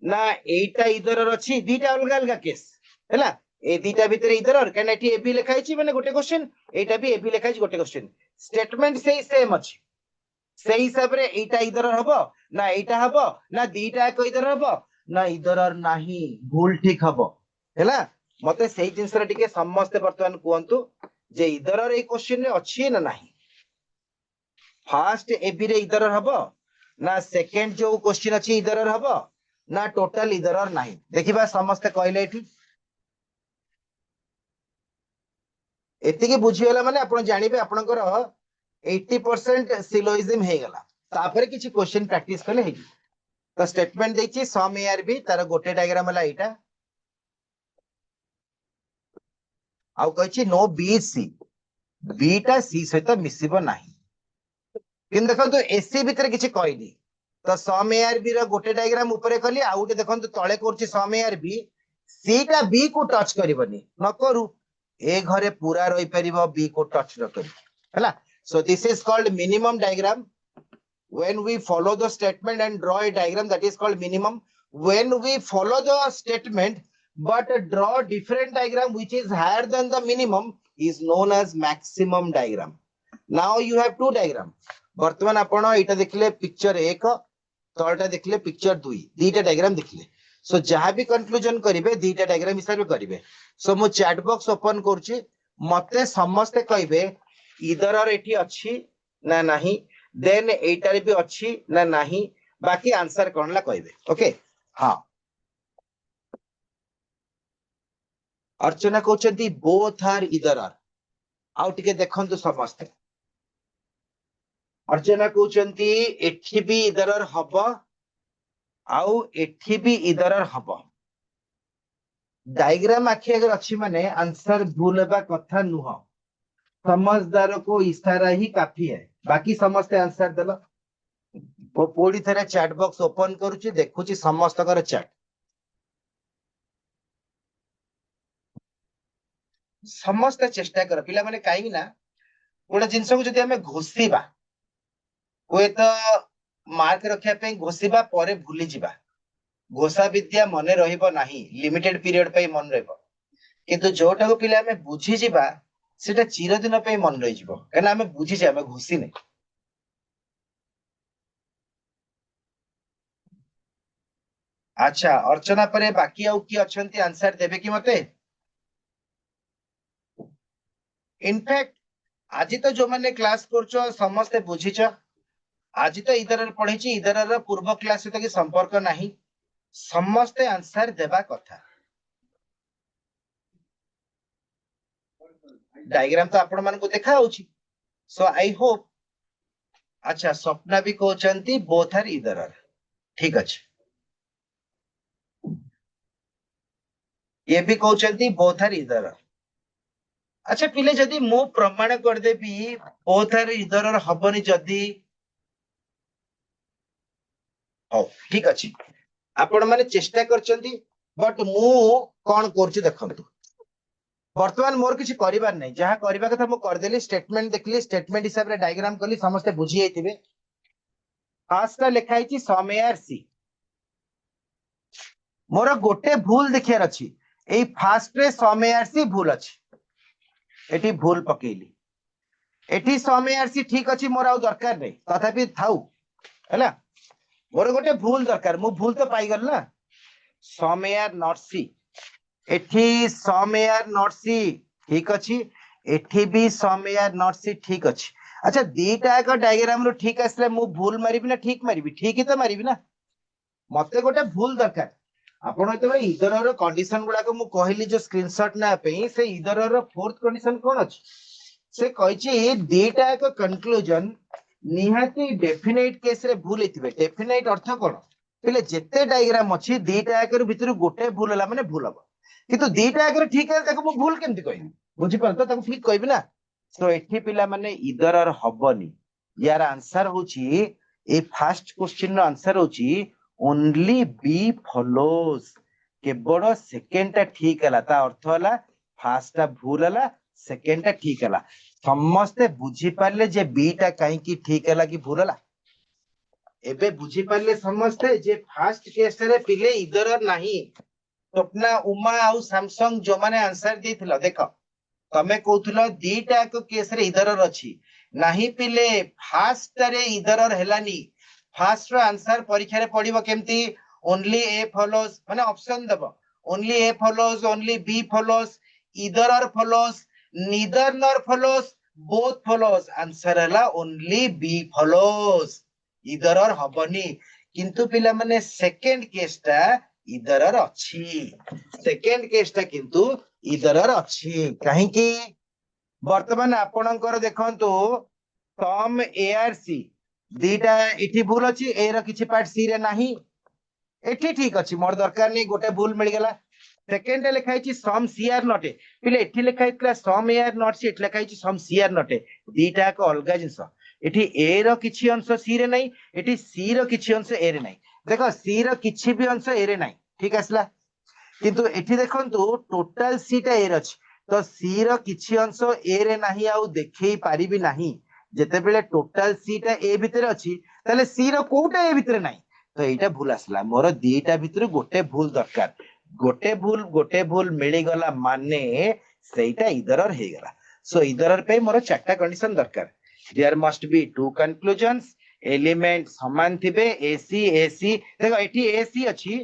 ना एइटा इधर अछि दीटा अलग अलग केस हैला. ए दीटा भीतर इधर और काना एठी एबी लिखाई छी माने गोटे क्वेश्चन एटा भी एबी लिखाई छी गोटे क्वेश्चन. स्टेटमेंट सेही सेम अछि. सेही हिसाब रे एइटा इधर हबो ना एइटा हबो ना दीटा को इधर हबो ना इधर और नाही भूल ठीक हबो. हैला मते सेही जिंस रे टिके समस्त वर्तमान कहंतु जे इधर और ए क्वेश्चन रे अछि ना नाही. फर्स्ट एबी रे इधर हबो ना सेकंड जो क्वेश्चन अछि इधर और हबो ना टोटल इधर और नाही. देखिबा समस्त कहले एठी एतिके बुझियला माने आपण जानिबे आपणकर 80% सिलोइजिम हे गला. तापर किछि क्वेश्चन प्रैक्टिस कले हे. तो स्टेटमेंट देछि सम एआर बी तार गोटे डायग्राम हला एटा आउ कहछि नो बी सी बीटा सी सहित मिसिबो नाही. किन देखंतु एसी भीतर किछि कहली तो सम एआर बी रो गोटे डायग्राम ऊपर कली आउ गोटे देखंतु तळे करछि सम एआर बी सी टा बी को टच करबनी न करू ए घरे पूरा रही परिबो बी को टच न करी हैला. So this is called minimum diagram. When we follow the statement and draw a diagram that is called minimum, when we follow the statement but draw different diagram which is higher than the minimum is known as maximum diagram. Now you have two diagram. वर्तमान आपण एटा देखले picture 1 तळटा देखले picture 2 दीटा diagram देखले. सो जहां भी conclusion करिवे दीटा diagram हिसाब से करिवे. सो मु चैट बॉक्स ओपन करछि मते समस्त कहबे इधर और एठी अछि ना नाही देन एटारे भी अछि ना नाही बाकी आंसर कोनला कहबे. ओके हाँ अर्चना कहते बोथ आर इधर आर आउ टिके देखंतु समस्त. अर्चना कहते एठी भी इधर आर हब आउ एठी भी इधर आर हब. डायग्राम आखि अगर अच्छी माने आंसर भूल हेबा कथा नुह. समझदार को इशारा ही काफी है. बाकी समस्त आंसर देला. पुणी थे चैट बॉक्स ओपन करुच्ची देखुची समस्त चैट. समस्त चेष्टा कर पिला माने कहीं ना गोटे जिनस को जदि आमे घोषिबा हुए तो मार्क रखिया पे घोषिबा परे भूली जिबा. घोषा विद्या मने रहिबो नाही लिमिटेड पीरियड पे मन रहइबो. किंतु जोटा को पिला आमे बुझी जिबा सेटा चिरदिन पे मन रहि जिवो काना आमे बुझी जे आमे घोषि नै. अच्छा अर्चना परे बाकी आउ की अछंती आंसर देबे कि मते. इनफैक्ट आज तो जो माने क्लास करछो समस्त बुझीछ. आज तो इधर पढ़ी इधर पूर्व क्लास सहित कि संपर्क नहीं. समस्त आंसर देबा कथा. डायग्राम तो आपण मान को देखा होची. सो आई होप. अच्छा स्वप्ना भी कहते बोथ आर इधर आर. ठीक अच्छे ये भी कहते बोथ आर इधर आर. अच्छा पिले जदि मु प्रमाण करदेबी बोथ आर इधर आर हबनी जदि हो ठीक अच्छे आपण माने चेष्टा करचंती बट मु कोन करछि देखंतु. वर्तमान मोर किसी करिबार नै जहां करिबा कथा मु कर देली. स्टेटमेंट देखली स्टेटमेंट हिसाब रे डायग्राम कली समस्त बुझी जाइथिबे. फास्ट लिखा हिची समेयर सी. मोर गोटे भूल देखियार अछि एई फास्ट रे समेयर सी भूल अछि. एठी भूल पकेली एठी समेयर सी ठीक अछि मोर आ दरकार नै तथापि थाउ हैला. मोर गोटे भूल दरकार मु भूल तो पाई गल ना. समेयर नॉट सी एठी समेयर नॉट सी ठीक अछि. एठी भी समेयर नॉट सी ठीक अछि. अच्छा दीटा एक डायग्राम रो ठीक आसले मु भूल मारिबी ना ठीक मारिबी. ठीक ही तो मारिबी ना. मते गोटे भूल दरकार. आपण तो इधर रो कंडीशन गुडा को मु कहली जो स्क्रीनशॉट ना पे से इधर रो फोर्थ कंडीशन कोन अछि से कहिछि दीटा एक कंक्लूजन निहाती डेफिनेट केस रे भूल हेतिबे. डेफिनेट अर्थ कोन पहिले जेते डायग्राम अछि दीटा एक भीतर गोटे भूल होला माने भूल हबो. किंतु दीटा एक ठीक है ताको मु भूल केमति कहबी बुझी पर तो ताको ठीक कहबी ना. सो एठी पिला माने इधर और हबनी. यार आंसर होची ए फर्स्ट क्वेश्चन रो आंसर होची ओनली बी फॉलोज. केवल सेकेंड टा ठीक हला ता अर्थ हला फर्स्ट टा भूल हला सेकेंड टा ठीक हला. समस्त बुझी पारले जे बी टा काहे की ठीक हला कि भूल हला. एबे बुझी पारले समस्त जे फर्स्ट केस रे पिले इधर नाही. स्वप्ना उमा आउ सैमसंग जो माने आंसर देथिलो देखो तमे कहथुलो दीटा को केस रे इधर अछि नाही पिले फास्ट रे इधर हेलानी. फास्ट रो आंसर परीक्षा रे पडिबो केमती ओनली ए फॉलोज माने ऑप्शन देबो only A follows only B follows इधर और follows neither nor follows both follows. Answer हला ओनली बी फॉलोज. इधर और हबनी. किंतु पिला माने सेकंड केस टा इधर अच्छी. सेकेंड केस टा किंतु इधर अच्छी कहीं की वर्तमान आपणकर देखंतु सम ए आर सी दीटा इठी भूल अछि ए रो किछि पार्ट सी रे नाही. एठी ठीक अछि मोर दरकार नै गोटे भूल मिल गेला. सेकेंड लिखा हिची सम सी आर नॉट पिले एठी लिखा हितला सम ए आर नॉट सी एठी लिखा हिची सम सी आर नॉट. दीटा को अलगा जिंस एठी ए रो किछि अंश सी रे नाही एठी सी रो किछि अंश ए रे नाही. देखो सी रो किछि भी अंश ए रे नाही ठीक आसला. किंतु एठी देखंतु टोटल सी टा ए रे अछि तो सी रो किछि अंश ए रे नाही आउ देखै पारिबी नाही. जेते बेले टोटल सी टा ए भितर अछि ताले सी रो कोटा ए भितर नाही तो एटा भूल आसला मोर दीटा भितर गोटे भूल दरकार गोटे भूल मिली गला माने सेटा इधरर हे गला सो इधरर पे मोर चारटा कंडीशन दरकार there must be two conclusions element समान थिबे एसी एसी देखो एठी एसी अछि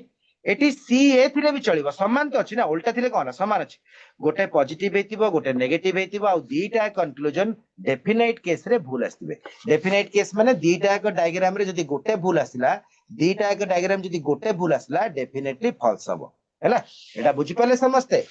एठी सी ए थिले भी चलिबो समान तो अछि ना उल्टा थिले कोन समान अछि गोटे पॉजिटिव हेतिबो गोटे नेगेटिव हेतिबो आ दीटा कंक्लूजन डेफिनेट केस रे भूल आस्तिबे डेफिनेट केस माने दीटा एक डायग्राम रे जदी गोटे भूल आसिला दीटा एक डायग्राम जदी गोटे भूल आसिला डेफिनेटली फॉल्स हबो हैला एटा बुझी पाले समस्ते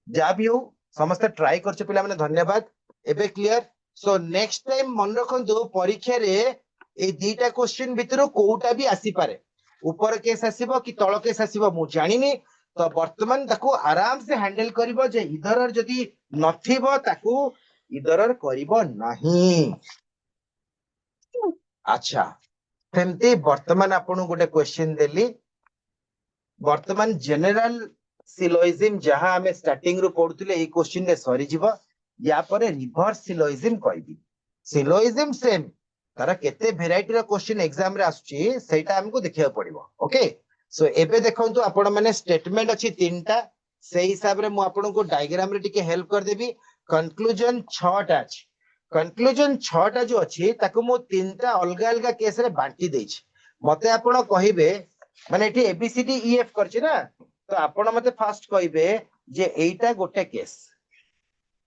जा भी हो समस्त ट्राई करछे पिला माने धन्यवाद एबे क्लियर सो नेक्स्ट टाइम मन रखंतु परीक्षा रे ए दीटा क्वेश्चन भितर कोउटा भी आसी पारे ऊपर केस आसीबो कि तळ केस आसीबो मु जानिनी तो वर्तमान ताको आराम से हैंडल करिवो जे इधरर जदी नथिबो ताको इधरर करिवो नाही अच्छा सेमती वर्तमान आपन गोटे क्वेश्चन देली वर्तमान जनरल सिलोइजिम जहां हमें स्टार्टिंग रो पढुतिले ए क्वेश्चन रे सरी जीवो या परे रिवर्स सिलोइजिम कहबी सिलोइजिम सेम तारा केते वेराइटी रो क्वेश्चन एग्जाम रे आसुची सेटा हमको देखिया पड़िबो ओके सो एबे देखंतु आपण माने स्टेटमेंट अछि तीनटा से हिसाब रे मु आपण को डायग्राम रे टिके हेल्प कर देबी कंक्लूजन 6 टा अछि कंक्लूजन 6 टा जो अछि ताको मु तीनटा अलगा अलगा केस रे बांटी देछि मते आपण कहिबे माने एठी एबीसीडी ईएफ करछि ना तो आपण मते फास्ट कहिबे जे एटा गोटे केस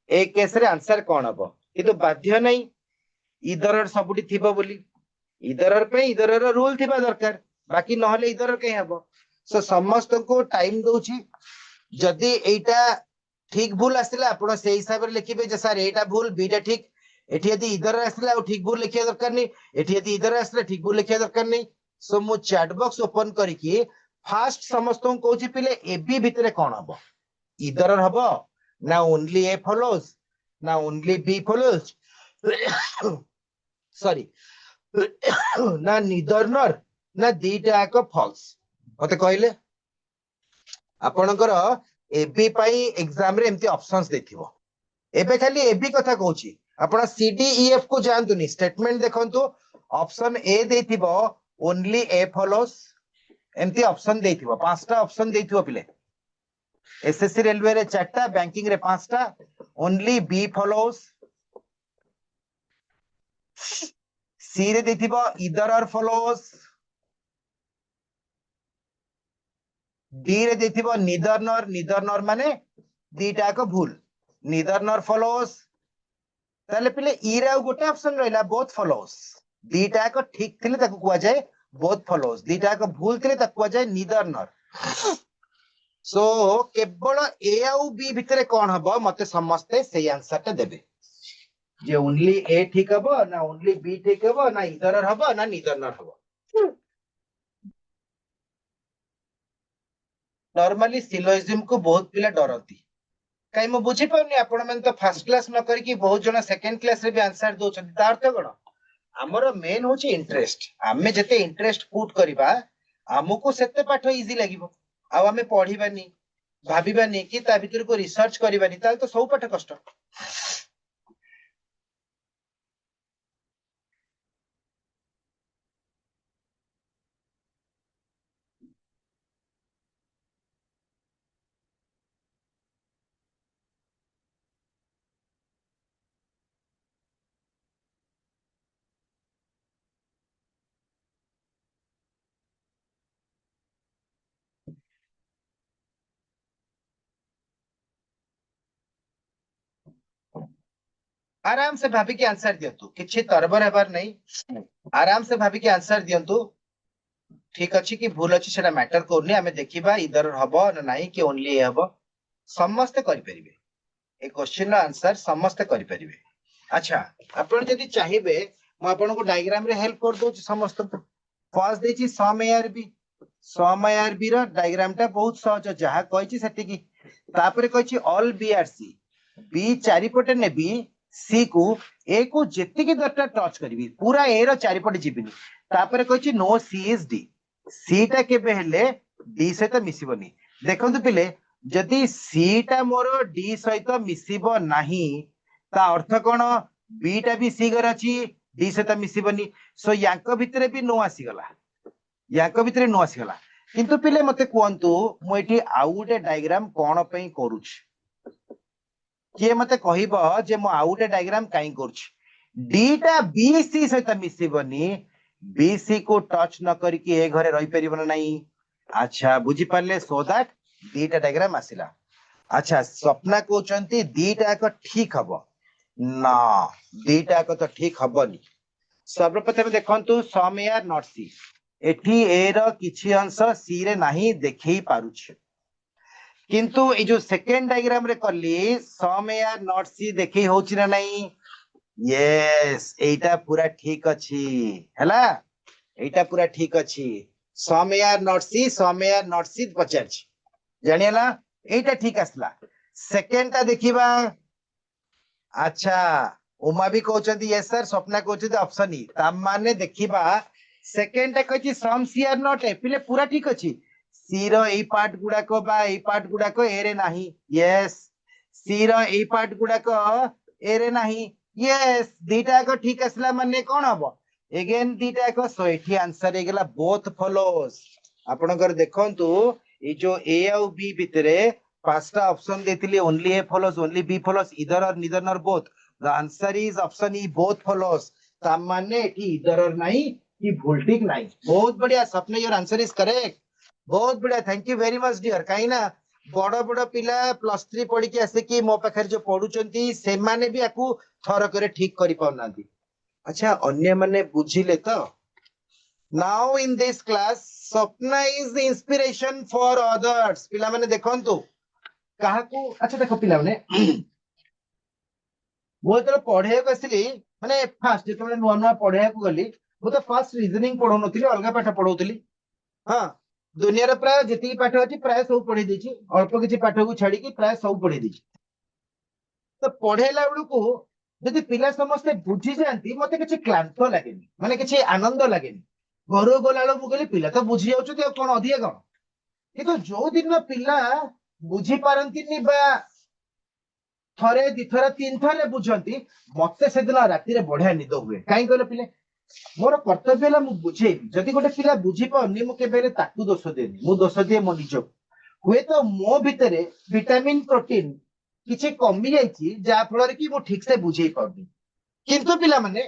ए केस रे आंसर कोन हबो किंतु बाध्य नै इधरर सबुटी थिबो बोली इधरर पे इधरर रूल थिबा दरकार बाकी नहले इधरर के हबो सो समस्त को टाइम दोछि जदी एटा ठीक भूल आसिला आपण से हिसाब रे लिखिबे जे सर एटा भूल बीटा ठीक एठी यदि इधर आसिला ओ ठीक भूल लिखिया दरकार नै एठी यदि इधर आसिला ठीक भूल लिखिया दरकार नै सो मु चैट बॉक्स ओपन करिकि फास्ट समस्त को कहूची पिले एबी भितरे कोन हबो इधरर हबो ना ओनली ए फॉलोज ना ओनली बी फॉलोज सॉरी ना नीदर नर ना दीटा एक फॉल्स मते कहले आपनकर एबी पाई एग्जाम रे एम्ति ऑप्शंस देखिबो एबे खाली एबी कथा कहूची आपण सीडीईएफ को जानतुनी स्टेटमेंट देखंतु ऑप्शन ए देथिबो ओनली ए फॉलोज एम्ति ऑप्शन देथिबो पांचटा ऑप्शन देथिबो पिले एसएससी रेलवे रे चारटा बैंकिंग रे पांचटा ओनली बी फॉलोज सी रे देथिबो ईदर और फॉलोज डी रे देथिबो नीदर नर माने दीटा को भूल नीदर नर फॉलोज ताले पिले ई रे गोटे ऑप्शन रहला बोथ फॉलोज दीटा को ठीक थिले ताको कुआ जाय बोथ फॉलोज दीटा को भूल थिले ताको कुआ जाय नीदर नर सो केवल ए आउ बी भितरे कोन हबो मते समस्ते सेही आंसर ता देबे जे ओनली ए ठीक हबो ना ओनली बी ठीक हबो ना इधर हबो ना नीदर नर हबो नॉर्मली सिलोजिज्म को बहुत पिला डरती कहीं मु बुझी पाउनी आपण मन तो फर्स्ट क्लास न करी कि बहुत जण सेकंड क्लास रे भी आंसर दोछन तार अर्थ कोन हमरो मेन होची इंटरेस्ट आमे जते इंटरेस्ट पुट करबा हमको सेते पाठ इजी लागिवो आ हमें पढिबानी भाबिबानी कि ता भीतर को रिसर्च करबानी ताल तो सब पाठ कष्ट आराम से भाभी के आंसर दियंतु किछि तरबर हेबार नहीं आराम से भाभी के आंसर दियंतु ठीक अछि कि भूल अछि सेटा मैटर करनी हमें देखिबा इधर हबो ना नहीं कि ओनली ए हबो समस्त करि परिबे ए क्वेश्चन रो आंसर समस्त करि परिबे अच्छा आपण जदी चाहिबे म आपण को डायग्राम रे हेल्प कर दो समस्त फर्स्ट देछि सम एआरबी रो डायग्राम टा बहुत सहज जहा कहिछि सेति कि तापरे कहिछि ऑल बीआरसी बी चारि पटे नेबी सी को ए को जेति की दरटा टच करबी पूरा ए रो चारि पटे जिबिनी तापरे कहिछि no C is D C टा केबे हेले डी सहित मिसिबनी देखंतु पिले जदि सी टा मोर डी सहित मिसिबो नाही ता अर्थ कोन बी टा भी सी घर अछि डी सहित मिसिबनी सो यांक भितरे भी नो आसी गला याक भितर नु आसीगला किंतु पिले मते कहतु मुझे आउ गोटे डायग्राम कौन पे करुछ किए मते कहब जे मु आउ गोटे डायग्राम कहीं करुछ डीटा बीसी सहित मिसबनी बीसी को टच न करके ए घरे रही परिबन नहीं अच्छा बुझी पारले सो दैट दीटा डायग्राम आसिला अच्छा स्वप्ना कहउचंती दीटा एक ठीक हबो ना दीटा एक तो ठीक हबनी सर्वप्रथम देखंतु सम ए आर नॉट सी एठी ए रो किछि अंश सी रे नाही देखै पारुछ किंतु ए जो सेकंड डायग्राम रे करली सम ए आर नॉट सी देखै होछि ना नहीं यस एटा पूरा ठीक अछि हैला एटा पूरा ठीक अछि सम ए आर नॉट सी पचार जानिला एटा ठीक आसला सेकंड ता देखिबा अच्छा उमा भी कहउचंती यस सर स्वप्ना कहउचंती ऑप्शन ई ता माने देखिबा सेकंड ता कहछि सम सी आर नॉट ए पिले पूरा ठीक अछि सी रो ए पार्ट गुडा को बा ए पार्ट गुडा को ए रे नाही यस सी रो ए पार्ट गुडा को ए रे नाही यस दीटा को ठीक आसला माने कोन हबो अगेन दीटा को सो एठी आंसर हे गेला बोथ फॉलोस आपनकर देखंतु ए जो ए और बी भितरे पांचटा ऑप्शन देथिली only A follows only B follows either or neither nor both the answer is option E both follows ता माने एठी इधर और नाही कि भूल ठीक नाही बहुत बढ़िया सपने योर आंसर इज करेक्ट बहुत बढ़िया thank you very much dear काई ना बड़ बड़ पिला +3 पढ़ी के आसे कि मो पाखर जो पढुचंती से माने भी आकू थर करे ठीक करि पाउनांती अच्छा अन्य माने बुझिले तो now in this class Swapna is the inspiration for others पिला माने देखंतु काहा को अच्छा देखो पिला माने मो तो पढ़े को आसिली माने फास्ट जेतो नुआ नुआ पढ़े को गली मो तो फास्ट रीजनिंग पढौनथिली अलगा पाठ पढौथिली हां दुनिया रे प्राय जति पाठ अछि प्राय सब पढे देछि अल्प किछि पाठ को छाडी कि प्राय सब पढे देछि तो पढ़ेला बेलू को यदि पिला समस्ते बुझी जाती मते किछि क्लांत लागेनी माने किछि आनंद लागेनी घर गला मु कहली पिला तो बुझी जाउछथि आ कोन अधिया कोन किंतु जो दिन पिला बुझी पारंतिनी बा थरे दिथरा तीन थरे बुझंती मते से दिन राति रे बढ़िया निद हुए काई कहले पिले मोर कर्तव्य ला मु बुझेबी जदि गोटे पिला बुझी पाउनी मु केबेले ताकू दोष देनी मु दोष दिए मो निज हुए तो मो भितरे विटामिन प्रोटीन किछि कमी जाइछि जा फल कि मु ठीक से बुझे पाउनी किंतु पिला माने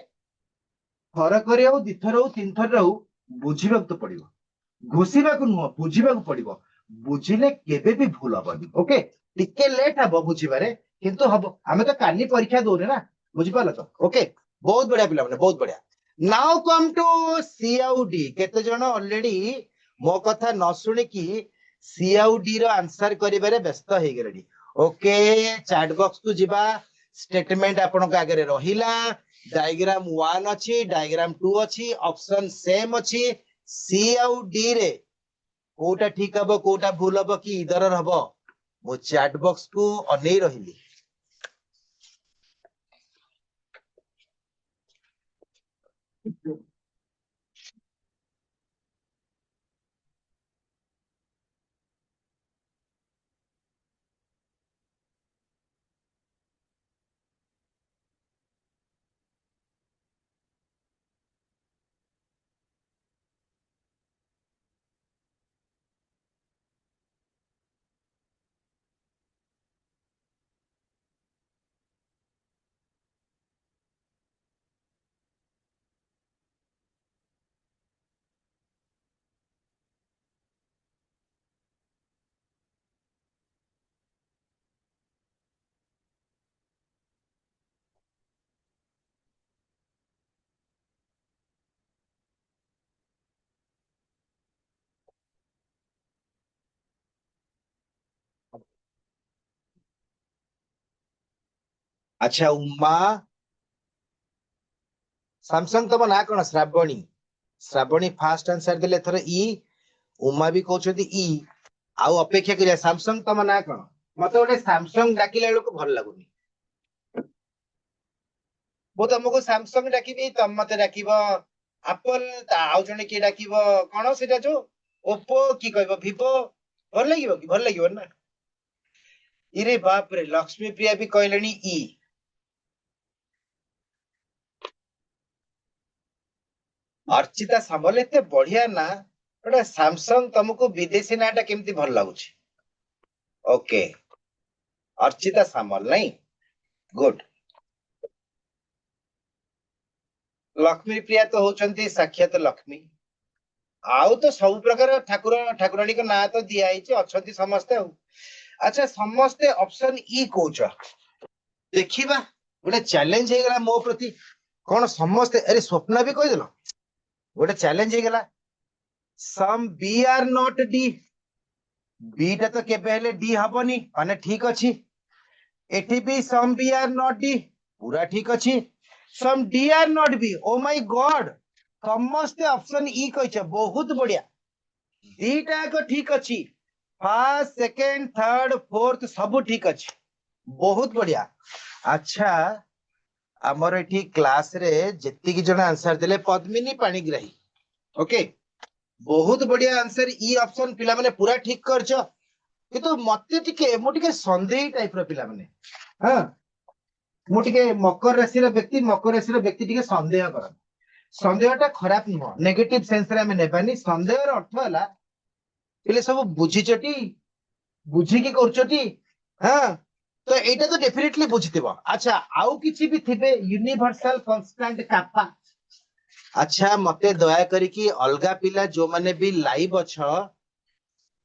थर करे हो दिथर हो तीन थर हो बुझिबा तो पड़िबो घोषिबा को नुह बुझिबा को पड़िबो बुझिले केबे भी भूल हबनी ओके टिके लेट हबो बुझिबारे किंतु हबो हमें तो काली परीक्षा दोने ना बुझि पालो तो ओके बहुत बढ़िया पिला माने बहुत बढ़िया नाउ कम टू सी आउ डी केते जण ऑलरेडी मो कथा न सुनि कि सी आउ डी रो आंसर करिबारे व्यस्त हे गेलडी ओके चैट बॉक्स को जिबा स्टेटमेंट आपन का आगे रहिला डायग्राम 1 अछि डायग्राम 2 अछि ऑप्शन सेम अछि सी आउ डी रे कोटा ठीक हबो कोटा भूल हबो कि इधर हबो मो चैट बॉक्स को अनै रहिली अच्छा उमा सैमसंग तब ना कोन श्रावणी श्रावणी फास्ट आंसर देले थर ई उमा भी कहउछथि ई आउ अपेक्षा करिया सैमसंग तम ना कोन मते गोटे सैमसंग डाकिला लोक भल लागुनी मो तुमको सैमसंग डाकिबी तम मते डाकिबो एप्पल आउ जने की डाकिबो कोन सेटा जो ओप्पो की कहबो vivo भल लागिबो कि भल लागिबो ना इरे बाप रे लक्ष्मी प्रिया भी कहलेनी ई अर्चिता सामल एते बढ़िया ना गोटे सैमसंग तुमको विदेशी नाटा केमती भल लगुच? ओके, अर्चिता सामल नहीं? गुड। लक्ष्मी प्रिया तो होचंती साक्षात लक्ष्मी। आउ तो सब प्रकार ठाकुर ठाकुराणी को ना तो दिया अच्छी समस्ते। अच्छा समस्ते ऑप्शन ई कौच देखिबा गोटे चैलेंज हे गला मो प्रति कौन समस्ते अरे स्वप्न भी कहि देलो गोटे चैलेंज हे गला some B are not D B टा तो केबे हेले डी हबनी माने ठीक अछि एठी भी some B are not D पूरा ठीक अछि some D are not B oh my God समस्ते ऑप्शन ई कहिछ बहुत बढ़िया दीटा को ठीक अछि फर्स्ट सेकंड थर्ड फोर्थ सब ठीक अछि बहुत बढ़िया अच्छा आमर एठी क्लास रे जेति की जण आंसर देले पद्मिनी पाणिग्राही ओके बहुत बढ़िया आंसर ई ऑप्शन पिला माने पूरा ठीक करछ किंतु मते टिके संदेही टाइप रो पिला माने हां मु टिके मकर राशि रो व्यक्ति टिके संदेह करन संदेहटा खराब नुह नेगेटिव सेंस रे हमें नेबानी संदेह रो अर्थ हला पिले सब बुझिचटी बुझी की करचटी हां तो एटा तो डेफिनेटली बुझिथिबो अच्छा आउ किछि भी थिबे यूनिवर्सल कांस्टेंट कापा अच्छा मते दया करी कि अलगा पिला जो माने भी लाइव अछ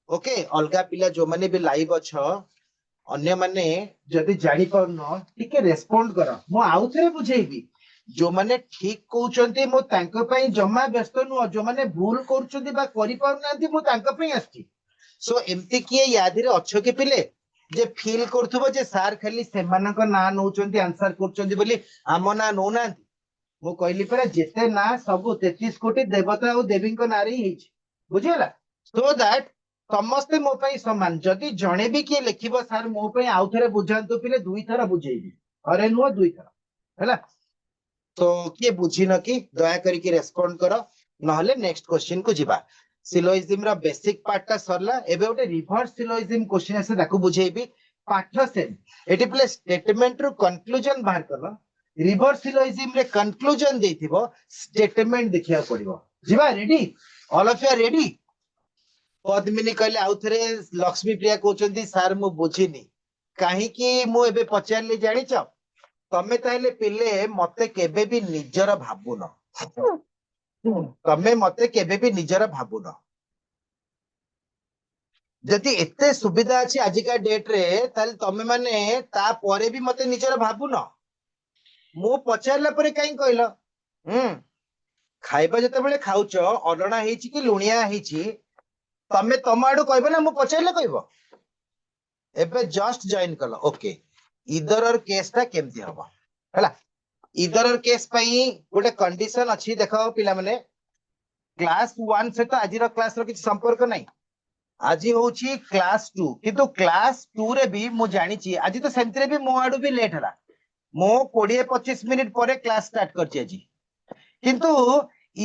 ओके अलगा पिला जो माने भी लाइव अछ अन्य माने जदि जानि परनो टिके रेस्पोंड कर मु आउ थरे बुझेइबी जो माने ठीक कहउचंती मु तांको पई जम्मा व्यस्त नु जो माने भूल करचंती बा करि पाउनांती मु तांको पई आस्ती सो एम्ति किए यादिरे अच्छो के पिले जे फील करथबो जे सार खाली सेमानक ना नउचंती आंसर करचंती बोली आम ना नउनांती मु कहली परे जेते ना सब 33 कोटी देवता और देवी को नारी हिच बुझियला सो दैट समस्ते मो पई समान जदि जणे भी के लिखिबो सार मो पई आउ थरे बुझांतु पिले दुई थरा बुझेइबी अरे नुह दुई थरा हैला तो किए बुझी न कि दया करी कि रेस्पोंड करो नहले नेक्स्ट क्वेश्चन को जिबा सिलोइज्म रा बेसिक पार्ट ता सरला एबे ओटे रिवर्स सिलोइज्म क्वेश्चन आसे ताकू बुझेइबी पाठ सेम एटी प्ले स्टेटमेंट रो कंक्लूजन बाहर करलो रिवर्स सिलोइज्म रे कंक्लूजन देथिबो स्टेटमेंट देखिया पड़िबो जिबा ready all of you are ready Padmini कहले आउ थरे लक्ष्मी प्रिया कहउचंती सर मु बुझिनी काहे कि मु एबे पचारली जानिच तमे ताइले पिले मते केबे भी निजर भाबुन तमे मते केबे भी निजर भाबुन जदि एते सुविधा अछि आजिका डेट रे ताले तमे माने ता परे भी मते निजर भाबुन मु पचारला परे काई कहलो खाइबा जते बेले खाउछ अडणा हेछि कि लुणिया हेछि तमे तम आडू कहबो ना मु पचारले कहबो एबे जस्ट जॉइन कलो ओके इधर और केस ता केमती हबो हैला इधर और केस पई गोटे कंडीशन अछि देखो पिला माने क्लास 1 से तो आजिर क्लास रो किछ संपर्क नाही आज होची क्लास 2 किंतु क्लास 2 रे भी मु जानि छी आज तो सेंतरे भी मो आडू भी लेट हला मो 20-25 मिनिट परे क्लास स्टार्ट करची आज किंतु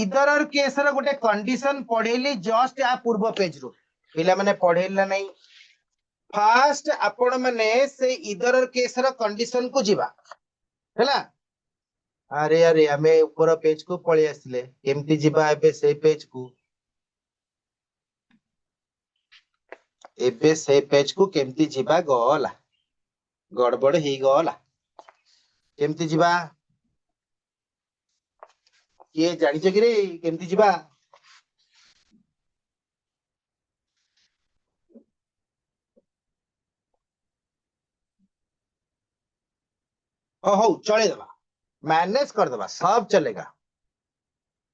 इधर और केस रो गोटे कंडीशन पढेली जस्ट आ पूर्व पेज रो पिला माने पढेला नाही फास्ट आपण माने से इधर और केस रो कंडीशन को जिबा हैला अरे अरे हमें ऊपर पेज को पळे आसले केमती जिबा एबे से पेज को केमती जिबा गला गड़बड़ ही गला केमती जिबा ये जानि छ कि रे केमती जिबा हो चले दबा मैनेज कर दबा सब चलेगा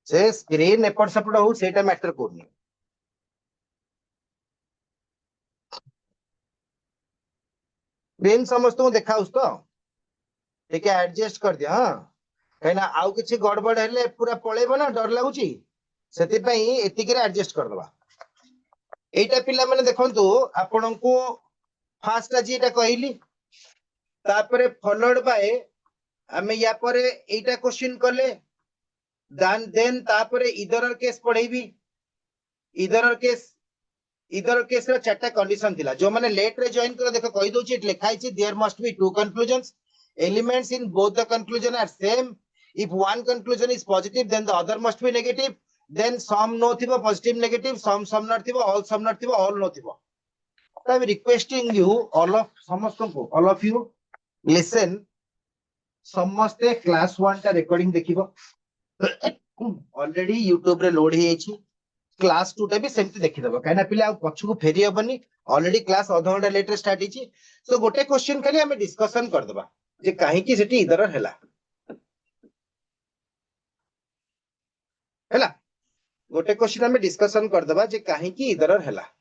से स्क्रीन एपट सेपट हो सेटा मैटर करनी स्क्रीन समस्त को देखा उस तो ठीक है एडजस्ट कर दिया हां कहिना आउ किछि गड़बड़ हेले पूरा पळेबो ना डर लागुची सेति पई एतिकरे एडजस्ट कर दबा एटा पिला माने देखंतु आपन को फास्ट आज एटा कहली तापरे फॉलोड बाय हमें या परे एटा क्वेश्चन करले देन तापरे इधर और केस पढेबी इधर और केस रो चारटा कंडीशन थिला जो माने लेट रे जॉइन कर देखो कहि दोची एट लिखाई छी there must be two conclusions elements in both the conclusion are same if one conclusion is positive then the other must be negative then sum no thibo positive negative sum not thibo all no thibo. So I'm requesting you all of you listen. समस्ते class 1 टा recording देखिबो already YouTube रे load हे अछि class 2 टा भी सेमति देखि देबो काना पिले आ पछु को फेरी हबनी ऑलरेडी क्लास आधा घंटा लेट स्टार्ट हिची सो गोटे क्वेश्चन खाली हमें डिस्कशन कर देबा जे काहे कि सेठी इधर हैला हैला गोटे क्वेश्चन हमें डिस्कशन कर देबा जे काहे कि इधर हैला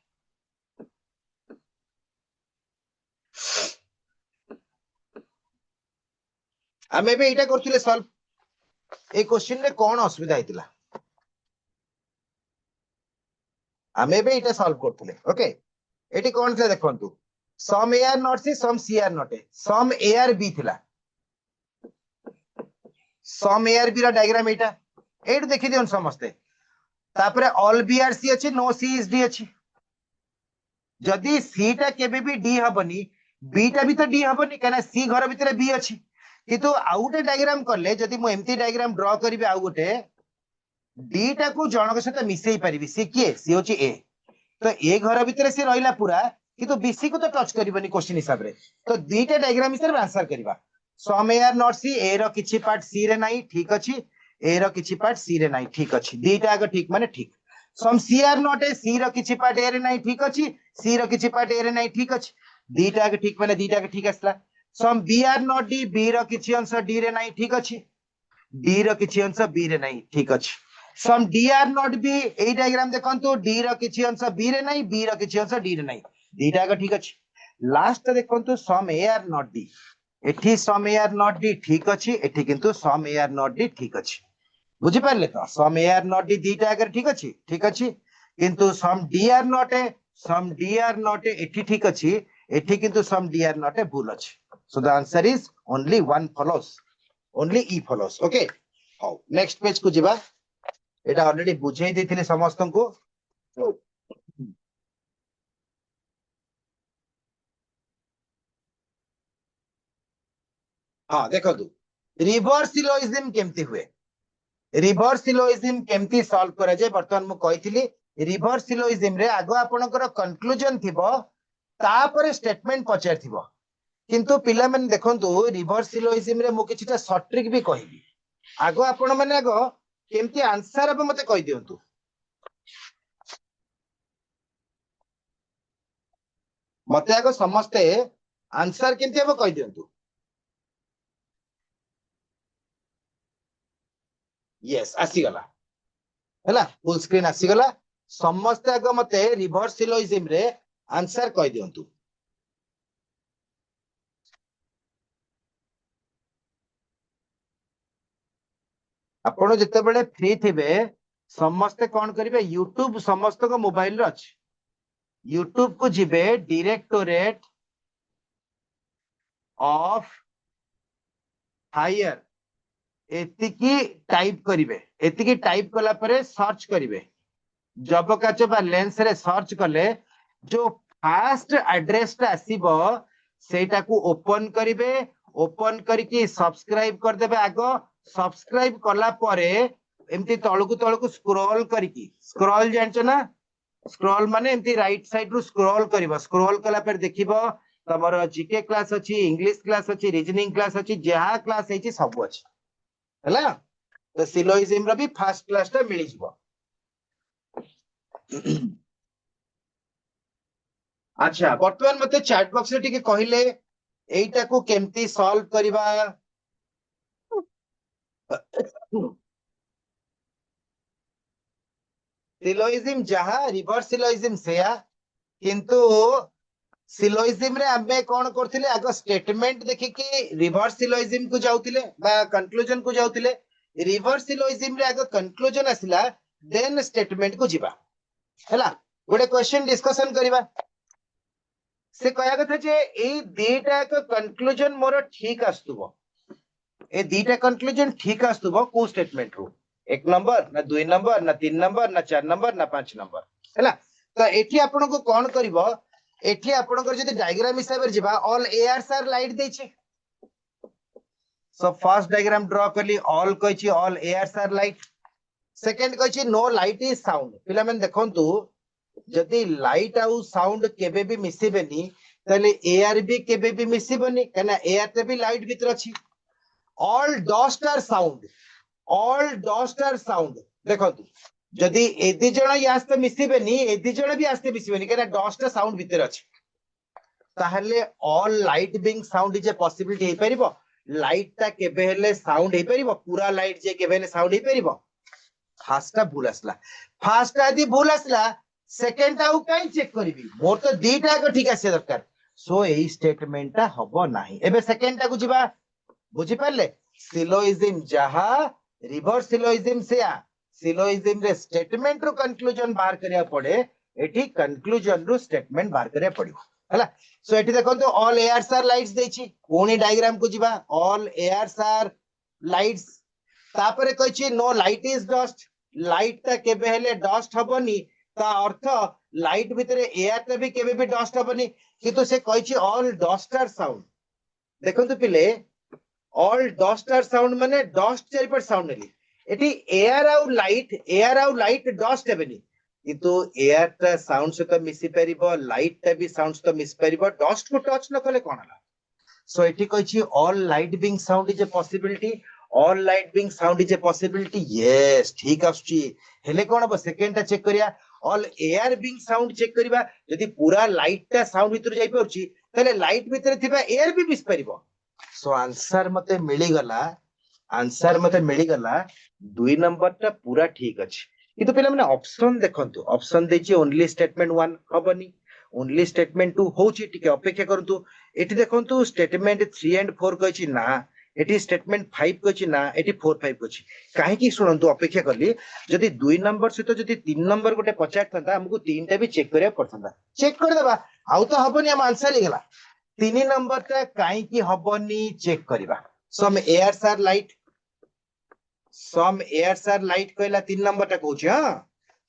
आमे बे एटा करथिले सॉल्व ए क्वेश्चन रे कोन असुविधा हितिला आमे बे एटा सॉल्व करथिले ओके एटी कोन से देखंतु some A are not C some C are not A some A are B थिला सम ए आर बी रा डायग्राम एटा एट देखि दियन समस्ते तापरे ऑल बी आर सी अछि नो सी इज डी अछि जदी सी टा केबे भी डी हबनी बी टा भी तो डी हबनी काना सी घर भितरे बी अछि किंतु आउटे डायग्राम करले जदी मु एमती डायग्राम ड्रा करिवे आउ गोटे डी टा को जनक सहित मिसई परिबी सी किए सी होची ए तो ए घर भितरे सी रहिला पूरा किंतु बीसी को तो टच करबनी क्वेश्चन हिसाब रे तो दीटा डायग्राम हिसाब रे आंसर करबा सम ए आर नॉट सी ए रो किछि पार्ट सी रे नाही ठीक अछि ए रो किछि पार्ट सी रे नाही ठीक अछि दीटा आगे ठीक माने ठीक सम सी आर नॉट ए सी रो किछि पार्ट ए रे नाही ठीक अछि सी रो किछि पार्ट ए रे नाही ठीक अछि दीटा आगे ठीक माने दीटा आगे ठीक आसला some B are not D B रो किछि अंश डी रे नाही ठीक अछि डी रो किछि अंश बी रे नाही ठीक अछि some D are not B a diagram देखंतु डी रो किछि अंश बी रे नाही बी रो किछि अंश डी रे नाही दीटा आगे ठीक अछि लास्ट देखंतु some A are not D एठी सम ए आर नॉट डी ठीक अछि एठी किंतु सम ए आर नॉट डी ठीक अछि बुझि पारले तो सम ए आर नॉट डी दीटा आगे ठीक अछि किंतु सम डी आर नॉट ए एठी ठीक अछि एठी किंतु सम डी आर नॉट ए भूल अछि so the answer is only one follows only E follows okay how next page को जिबा एटा ऑलरेडी बुझाई देथिले समस्त को हाँ देखो रिवर्स सिलोइज्म केमती हुए रिवर्स सिलोइज्म केमती सॉल्व करा जाय वर्तमान मु कहिथिली रिवर्स सिलोइज्म रे आगो आपनकर कंक्लूजन थिबो तापरे स्टेटमेंट पचार थिबो किंतु पिला मन देखंतु रिवर्स सिलोइज्म रे मु किछटा शॉर्ट ट्रिक भी कहिबी आगो आपण माने आगो केमती आंसर अब मते कहि दियंतु मते आगो समस्ते आंसर केमती अब कहि दियंतु यस आसी गला हैला फुल स्क्रीन आसी गला समस्त आगो मते रिवर्स सिलोइज्म रे आंसर कहि दियंतु आपण जते बेले फ्री थिबे समस्त कोन करिवे YouTube समस्त को मोबाइल रे अछि YouTube को जिबे डायरेक्टोरेट ऑफ हायर एतिकी टाइप करिवे एतिकी टाइप कला परे सर्च करिवे जब काचबा लेंस रे सर्च कले जो फास्ट एड्रेस टा आसीबो सेटा को ओपन करिवे ओपन करके सब्सक्राइब कर देबे आगो सब्सक्राइब कला परे एमती तळकु स्क्रॉल करके स्क्रॉल जानछ ना स्क्रॉल माने एमती राइट साइड रु स्क्रॉल करिवो स्क्रॉल कला पर देखिबो तमरो जीके क्लास अछि इंग्लिश क्लास अछि रीजनिंग क्लास अछि जहा क्लास हेछि सब अछि हला तो सिलोइज्म रो भी फर्स्ट क्लास टा मिली जिवो अच्छा वर्तमान मते चैट बॉक्स रे टिके कहिले एइटा को केमती सॉल्व करिबा सिलोइज्म जहा रिवर्स सिलोइज्म सेया किंतु सिलोइज्म रे आबे कोन करथिले आगो स्टेटमेंट देखि कि रिवर्स सिलोइज्म को जाउतिले बा कंक्लूजन को जाउतिले रिवर्स सिलोइज्म रे आगो कंक्लूजन आसिला देन स्टेटमेंट को जिबा हैला गोटे क्वेश्चन डिस्कशन करिबा से कहया कथा जे ए दीटा को कंक्लूजन मोर ठीक आस्तुबो ए दीटा कंक्लूजन ठीक आस्तुबो को स्टेटमेंट रो एक नंबर ना दुई नंबर ना तीन नंबर ना चार नंबर ना पांच नंबर हैला तो एठी आपण को कोन करिवो एठी आपनकर जदि डायग्राम हिसाब रे जिबा ऑल एआरस आर लाइट देछि सो फर्स्ट डायग्राम ड्रा करली ऑल कहिछि all airs are light second कहिछि नो लाइट इज साउंड पिला मन देखंतु जदि लाइट आउ साउंड केबे भी मिसिबेनी ताले एआर भी केबे भी मिसिबनी कना एआर ते भी लाइट भीतर अछि all dust are sound all dust are sound देखंतु जदि ए दि जण यास्ते मिसिबेनी ए दि जण भी आस्ते मिसिबेनी कना डस्ट साउंड भीतर अछि ताहले all light being sound is a possibility हे परिबो लाइट ता केबे हेले साउंड हे परिबो पूरा लाइट जे केबे हेले साउंड हे परिबो फास्ट टा भूल आसला फास्ट आदि भूल आसला सेकंड आउ काई चेक करबी मोर तो दीटा को ठीक आसे दरकार सो एई स्टेटमेंट ता हबो नाही एबे सेकंड टा को जिबा बुझी पारले सिलोइज्म जहा रिवर्स सिलोइज्म सेया सिलोइज्म रे स्टेटमेंट रो कंक्लूजन बाहर करिया पड़े एठी कंक्लूजन रो स्टेटमेंट बाहर करिया पड़िबो हला सो एठी देखंतु ऑल एयर्स आर लाइट्स देछि कोनी डायग्राम को जिबा ऑल एयर्स आर लाइट्स तापरे कहिछि no light is dust light ता केबे हेले डस्ट हबनी ता अर्थ लाइट भितरे एयर ता भी केबे भी डस्ट हबनी किंतु से कहिछि ऑल डस्ट आर साउंड देखंतु पिले ऑल डस्ट आर साउंड माने डस्ट चारि पर साउंड नेली एठी एयर आउ लाइट डस्ट हेबेनी किंतु एयर ता साउंड से तो मिसी परिबो लाइट ता भी साउंड से तो मिस परिबो डस्ट को टच न कले कोन हला सो एठी कहिछि all light being sound is a possibility all light being sound is a possibility yes ठीक आछी हेले कोन अब सेकंड ता चेक करिया all air being sound check करिबा यदि पूरा लाइट ता साउंड भीतर जाई परछि तले लाइट भीतर थिबा एयर भी मिस परिबो सो आंसर मते मिली गला 2 नंबर ता पूरा ठीक अछि किंतु पिला माने ऑप्शन देखंतु ऑप्शन देछि ओनली स्टेटमेंट 1 हबनी ओनली स्टेटमेंट 2 होछि टिके अपेक्षा करंतु एठी देखंतु स्टेटमेंट 3 एंड 4 कहिछि ना एठी स्टेटमेंट 5 कहिछि ना एठी 4 5 कहिछि काहे की सुनंतु अपेक्षा करली जदि 2 नंबर सहित जदि 3 नंबर गोटे पचार थंता हमकु 3 टा भी चेक करिया पड़थंता चेक कर देबा आउ तो हबनी हम आंसर ही गला 3 नंबर ता काहे की हबनी चेक करिबा सम एयर्स आर लाइट कहला 3 नंबर ता कहूछि हां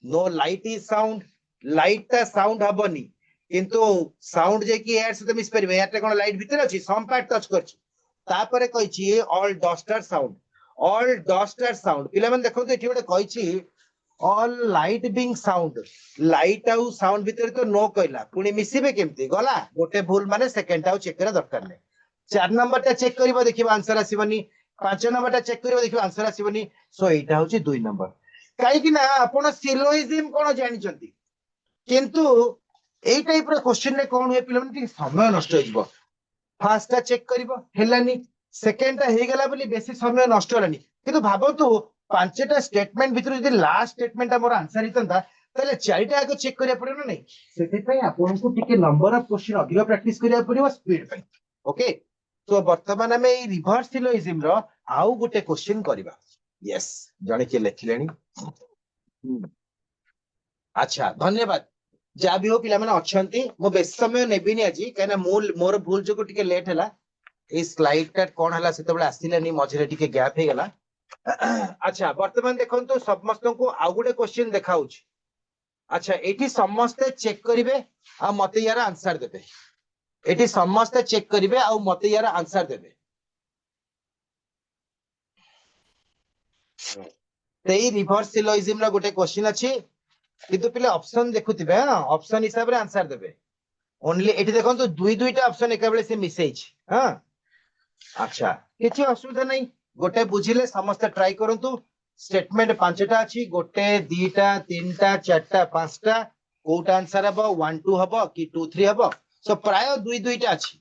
no light is sound light ता साउंड हबनी किंतु साउंड जे की एयर से तो मिस परिबे एयर ता कोन लाइट भीतर अछि सम पार्ट टच करछि तापरे कहिछि ऑल डस्टर साउंड पिला मन देखो एठी गोटे कहिछि all light being sound light आउ साउंड भीतर तो नो कहला पुनी मिसिबे केमती गला गोटे भूल माने सेकंड आउ चेक करा दरकार नै 4 नंबर ता चेक करिवो देखिबा आंसर आसीबनी 5 नंबर ता चेक करिवो देखिबा आंसर आसीबनी सो एटा होची 2 नंबर काई कि ना आपण सिलोइज्म कोन जानि चंती किंतु एई टाइप रो क्वेश्चन रे कोन होय पिला मन समय नष्ट होइबो फर्स्ट ता चेक करिवो हेलानी सेकंड ता हे गेला बोली बेसी समय नष्ट होलानी किंतु भाबतु पांचटा स्टेटमेंट भितर जदि लास्ट स्टेटमेंट हमर आंसर हितंता तले चारिटा आगे चेक करिया पड़ियो ना नै सेति पय आपन को टिके नंबर ऑफ क्वेश्चन अधिक प्रैक्टिस करिया पड़ियो स्पीड पय ओके तो वर्तमान हमें ए रिवर्स सिलोइज्म रो आउ गुटे क्वेश्चन करिबा यस जणे के लेखिलेनी अच्छा धन्यवाद जा भी हो पिला माने अछंती मो बेस समय नेबिनी आजी कहना मोर भूल जो टिके लेट हला ए स्लाइड टा कोन हला सेते बळे आसिलानी मझरे टिके गैप हे गला अच्छा वर्तमान देखंतु समस्त को आउ गुटे क्वेश्चन देखाउछ अच्छा एठी समस्त चेक करिवे आ मते यार आंसर देबे एठी समस्त चेक करिवे आ मते यार आंसर देबे तेई रिवर्स सिलोइज्म ला गुटे क्वेश्चन अछि किंतु पिले ऑप्शन देखुथिबे हां ऑप्शन हिसाब रे आंसर देबे ओनली एठी देखंतु दुई दुईटा ऑप्शन एका बेले से मिसेज हां अच्छा किछि असुविधा नै गोटे बुझिले समस्त ट्राई करंतु स्टेटमेंट पांचटा अछि गोटे दीटा तीनटा चारटा पांचटा कोटा आंसर हबो 1 2 हबो कि 2 3 हबो सो प्राय दुई दुईटा अछि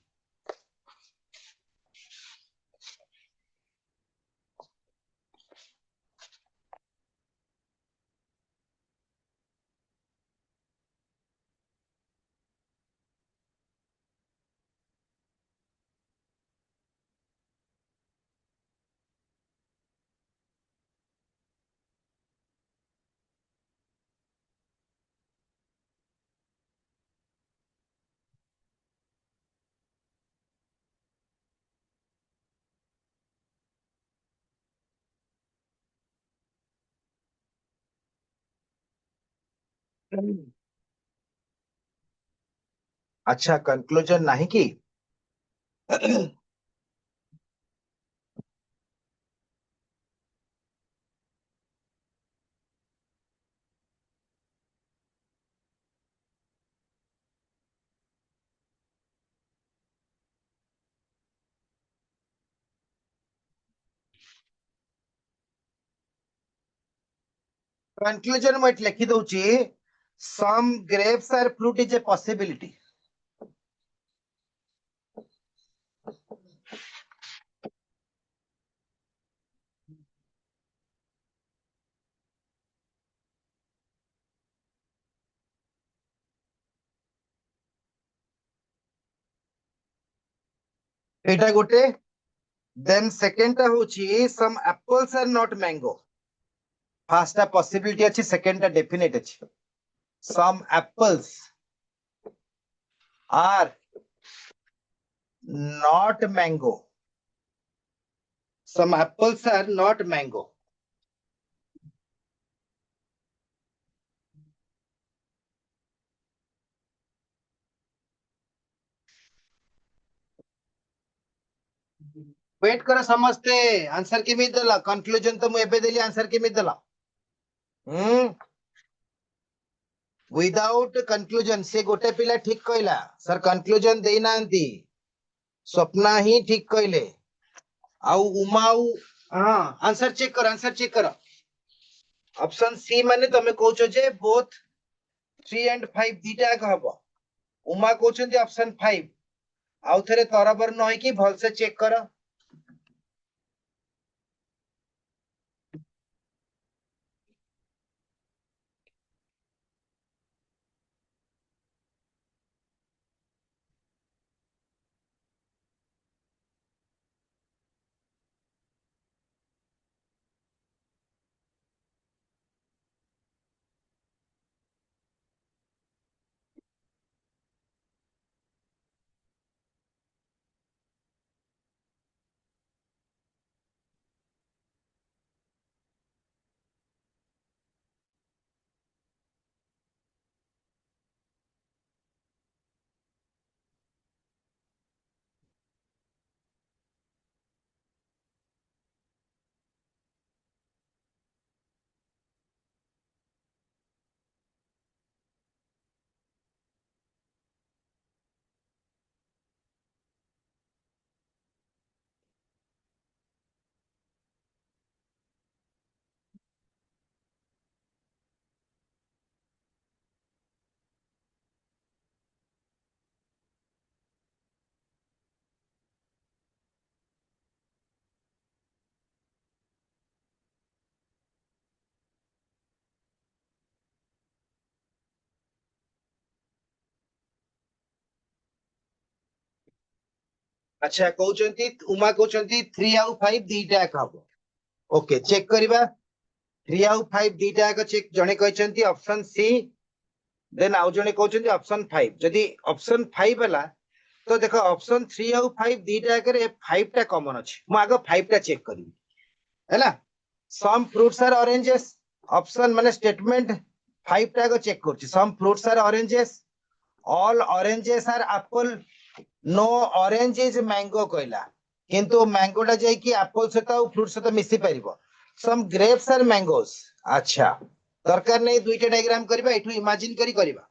अच्छा कंक्लूजन नाही की कंक्लूजन मैं लिखि दउची some grapes are fruit is a possibility. एटा गोटे then second टा होची some apples are not mango. First टा possibility अछि, second टा definite अछि. Some apples are not mango. Some apples are not mango. Wait करो समझते आंसर केमी देला कंक्लूजन तो मु एबे देली आंसर केमी देला विदाउट कंक्लूजन से गोटे पिला ठीक कहला सर कंक्लूजन देई नांती स्वप्ना ही ठीक कहले आउ उमाउ हां आंसर चेक कर ऑप्शन सी माने तमे कहउछो जे बोथ 3 एंड 5 दीटा का हबो उमा कहउछन्ती ऑप्शन 5 आउ थरे तरबर न होई कि भल से चेक कर अच्छा कहउछन्ती उमा कहउछन्ती 3 आउ 5 दीटा का हबो ओके चेक करिबा 3 आउ 5 दीटा का चेक जणे कहउछन्ती ऑप्शन सी देन आउ जणे कहउछन्ती ऑप्शन 5 जदी ऑप्शन 5 वाला तो देखो ऑप्शन 3 आउ 5 दीटा करे 5 टा कॉमन अछि मु आगो 5 टा चेक करिबी हैला some fruits are oranges option माने स्टेटमेंट 5 टा को चेक करछि some fruits are oranges all oranges are apple no orange is mango कहला किंतु मैंगो टा जाई कि एप्पल से तो फ्रूट से तो मिसी परिबो सम ग्रेप्स आर मैंगोस अच्छा दरकार नै दुईटा डायग्राम करबा एठू इमेजिन करी करबा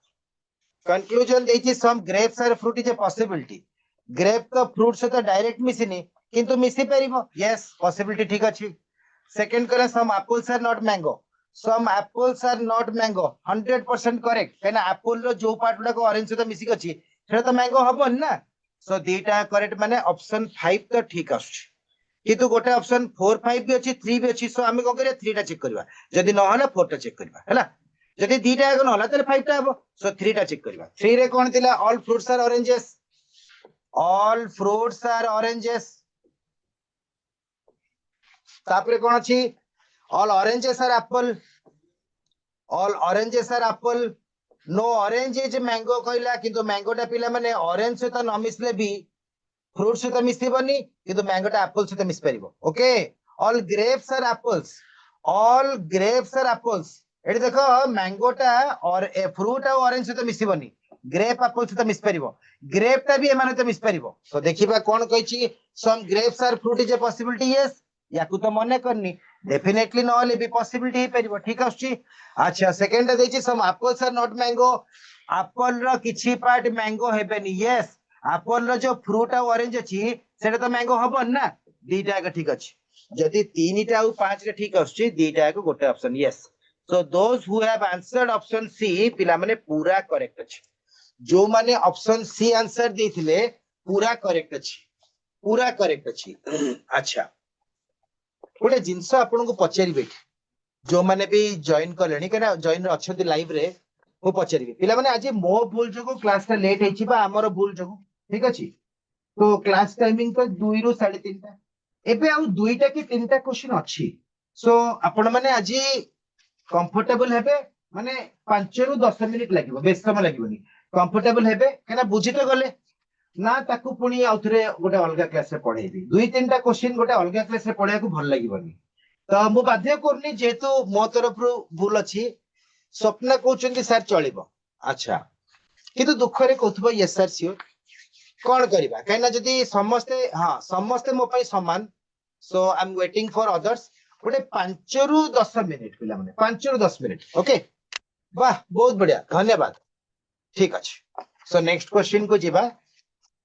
कंक्लूजन देछि some grapes are fruit is a possibility grape तो फ्रूट से तो डायरेक्ट मिसिनी किंतु मिसी परिबो यस पॉसिबिलिटी ठीक अछि सेकंड करे some apples are not mango some apples are not mango 100% correct कहना एप्पल रो जो पार्ट गुडा को ऑरेंज से तो मिसी अछि सेटा तो मैंगो हबन ना सो दीटा करेक्ट माने ऑप्शन 5 तो ठीक आछी किंतु गोटे ऑप्शन 4 5 भी अछि 3 भी अछि सो हमें को करे 3 टा चेक करबा जदी न होला 4 टा चेक करबा हैला जदी दीटा आग न होला त 5 टा हबो सो 3 टा चेक करबा 3 रे कोन थिला ऑल फ्रूट्स आर ऑरेंजेस तापरे कोन अछि all oranges are apple all oranges are apple no orange is mango कहला किंतु मैंगो टा पिला माने ऑरेंज से तो न मिसले भी फ्रूट से तो मिसिबनी किंतु मैंगो टा एप्पल से तो मिस परिबो okay all grapes are apples all grapes are apples एठी देखो मैंगो टा और ए फ्रूट और ऑरेंज से तो मिसिबनी ग्रेप एप्पल से तो मिस परिबो ग्रेप टा भी एमाने तो मिस परिबो तो देखिबा कोन कहछि some grapes are fruit is a possibility yes याकू तो मने करनी डेफिनेटली नहले भी पॉसिबिलिटी हे परिबो ठीक आछी अच्छा सेकंड टा देछि some apples are not mango apple रो किछि पार्ट मैंगो हेबेनी यस एप्पल रो जो फ्रूट और ऑरेंज अछि सेटा तो मैंगो हबन ना दीटा का ठीक अछि जदी 3 टा और 5 टा ठीक आछी दीटा को गोटे option yes So those who have answered option C पिला माने पूरा करेक्ट अछि जो माने ऑप्शन सी आंसर देथिले पूरा करेक्ट अछि पूरा करेक्ट अछि अच्छा गोटे जिंस आपन को पचारिबे जो माने भी जॉइन करलेनी केना जॉइन अछंती लाइव रे वो पचारिबे पिला माने आज मो भूल जको क्लास ता लेट हेछि बा हमर भूल जको ठीक अछि तो क्लास टाइमिंग तो 2 रु 3:30 टा एबे आउ दुईटा कि तीनटा क्वेश्चन अछि सो आपण माने आज कंफर्टेबल हेबे माने 5 रु 10 मिनिट लागिवो बेस समय लागिवोनी कंफर्टेबल हेबे केना बुझी तो गले ना ताकू पुनी आउथरे गोटे अलगा क्लास रे पढेबी दुई तीनटा क्वेश्चन गोटे अलगा क्लास रे पढिया को भल लागिवोनी तो मु बाध्य करनी जेहेतु मो तरफ रु भूल अछि स्वप्न कहउचंती सर चलिबो अच्छा किंतु दुख रे कहथबो यस सर सियोर कोन करिबा काइना जदी समस्ते हां समस्ते मो पई समान so I am waiting for others गोटे 5 रु 10 मिनिट पिला माने 5 रु 10 मिनिट ओके वाह बहुत बढ़िया धन्यवाद ठीक अछि सो नेक्स्ट क्वेश्चन को जिबा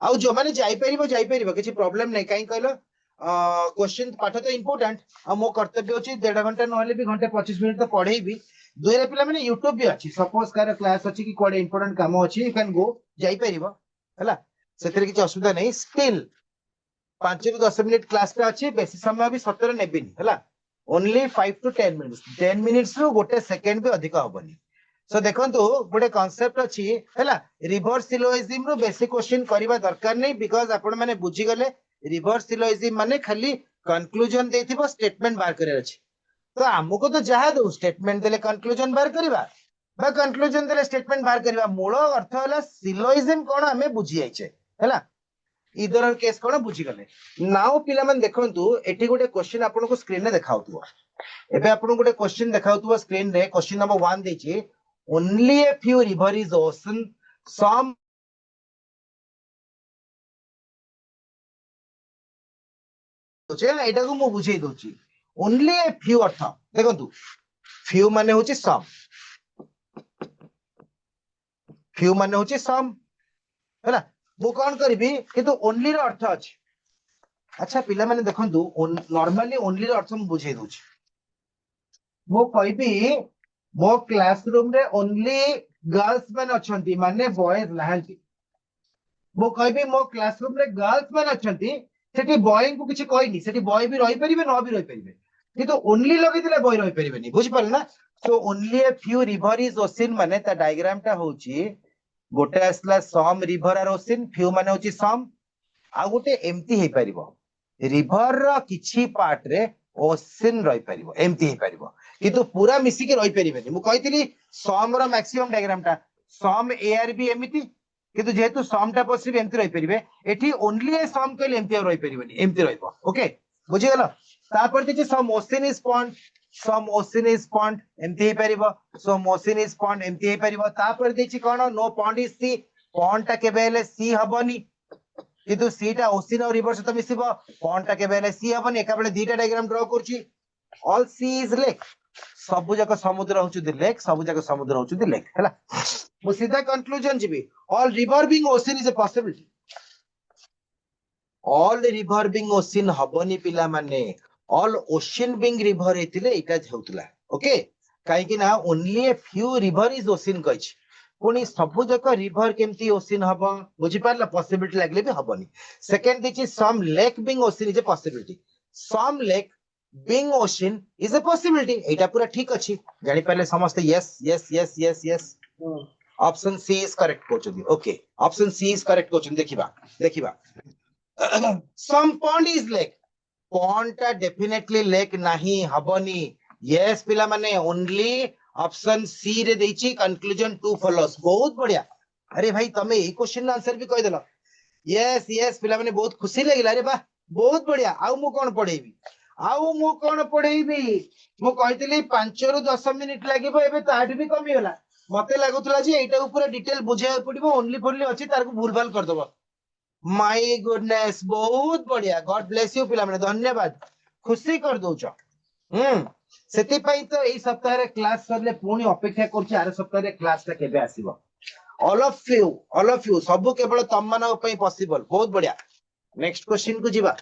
आउ जो माने जाई परिबो किछि प्रॉब्लम नै काई कहलो क्वेश्चन पाठ तो इंपोर्टेंट आ मो कर्तव्य अछि 1.5 घंटा नहले भी घंटे 25 मिनिट तो पढेइबी दुइरे पिला माने यूट्यूब भी अछि सपोज कार क्लास अछि कि कोडे इंपोर्टेंट काम अछि यू कैन गो जाई परिबो हला सेतरे किछि असुविधा नै स्टिल 5 रु 10 मिनिट क्लास पे अछि बेसी समय भी सतरे नेबिनी हला ओनली 5 टू 10 मिनिट्स 10 मिनिट्स रु गोटे सेकंड भी अधिक होबनी सो देखंतु गोटे कांसेप्ट अछि हला रिवर्स सिलोजिज्म रु बेसिक क्वेश्चन करिबा दरकार नै बिकॉज़ आपण माने बुझी गले रिवर्स सिलोजिज्म माने खाली कंक्लूजन देथिबो स्टेटमेंट बार करे अछि तो हमको तो जहा दो स्टेटमेंट देले कंक्लूजन बार करिबा बा कंक्लूजन देले स्टेटमेंट बार करिबा मूल अर्थ होला सिलोजिज्म कोन हमें बुझी आइछे हला इधर केस कोन बुझी गले नाउ पिला मन देखंतु एठी गोटे क्वेश्चन आपन को स्क्रीन रे देखाउतबो एबे आपन गोटे क्वेश्चन देखाउतबो स्क्रीन रे क्वेश्चन नंबर 1 देछि only a few river is ocean some एटा को मु बुझेई दोछि ओनली ए फ्यू अर्थ देखंतु फ्यू माने होछि सम फ्यू माने होछि सम हैला मु कोन करबी किंतु ओनली रो अर्थ अछि अच्छा पिला माने देखंतु नॉर्मली ओनली रो अर्थ मु बुझेई दोछि मु कहबी मो क्लासरूम रे ओनली गर्ल्स मैन अछंती माने बॉयज लाहंती मु कहबी मो क्लासरूम रे गर्ल्स मैन अछंती सेठी बॉय को किछि कहनी सेठी बॉय भी रहि परिबे न भी रहि परिबे किंतु ओनली लगे दिले बॉय रहि परिबेनी बुझि पाल ना so only a few river is ocean माने ता डायग्राम ता होची गोटे आसला सम रिवर आर ओशन फ्यू माने होची सम आ गोटे एम्प्टी हे परिबो रिवर रो किछि पार्ट रे ओशन रहि परिबो एम्प्टी हे परिबो किंतु पूरा मिसी के रहि परिबेनी मु कहितली सम रो मैक्सिमम डायग्राम ता सम ए आर बी एमिति किंतु जेहेतु सम टा पॉसिबल एम्प्टी रहि परिबे एठी ओनली ए सम कहले एम्प्टी रहि परिबेनी एम्प्टी रहिबो ओके बुझि गेलो तापर दिछि some ocean is point some ocean is point empty हे परिबो some ocean is point empty हे परिबो तापर दिछि कोन no point is sea point टा केबे हेले सी हबनी किंतु सी टा ओशन और रिवर सहित मिसिबो पॉइंट टा केबे हेले सी हबनी एका बेले दीटा डायग्राम ड्रा करछि ऑल सी इज लेक सब जाक समुद्र होचुदी लेक सब जाक समुद्र होचुदी लेक हैला मु सीधा कंक्लूजन जिबी all river being ocean is a possibility all river being ocean हबनी पिला माने ऑल ओशन बीइंग रिवर हेतिले एटा हेउतला ओके काहे कि ना only a few river is ocean कहिछ पुनी सब जाक रिवर केमती ओशन हबो बुझि पारला पॉसिबिलिटी लागले भी हबनी सेकंड दिछि some lake being ocean is a possibility some lake being ocean is a possibility एटा पूरा ठीक अछि जानि पाले समस्त yes yes yes yes yes option C is correct कोचुदी okay option C is correct कोचुदी देखिबा देखिबा some pond is lake pond टा डेफिनेटली लेक नाही हबनी यस पिला माने ओनली ऑप्शन सी रे देछि कंक्लूजन टू फॉलोस बहुत बढ़िया अरे भाई तमे ए क्वेश्चन आंसर भी कहि देलो यस यस पिला माने बहुत खुशी लागिला अरे वाह बहुत बढ़िया आउ मु कोन पढेबी आउ मु कोन पढेबी मु कहितली 5 रु 10 मिनिट लागिबो एबे ताठ भी कमी होला मते लागुतला जे एटा ऊपर डिटेल बुझाय पड़िबो ओनली फॉरली अछि तार को भूलभाल कर दबो माय गुडनेस बहुत बढ़िया गॉड ब्लेस यू पिला माने धन्यवाद खुशी कर दोछ सेति पई तो एई सप्ताह रे क्लास करले पुनी अपेक्षा करछि आर सप्ताह रे क्लास ता केबे आसीबो ऑल ऑफ यू सब केवल तम मानक पई पॉसिबल बहुत बढ़िया नेक्स्ट क्वेश्चन को जीवा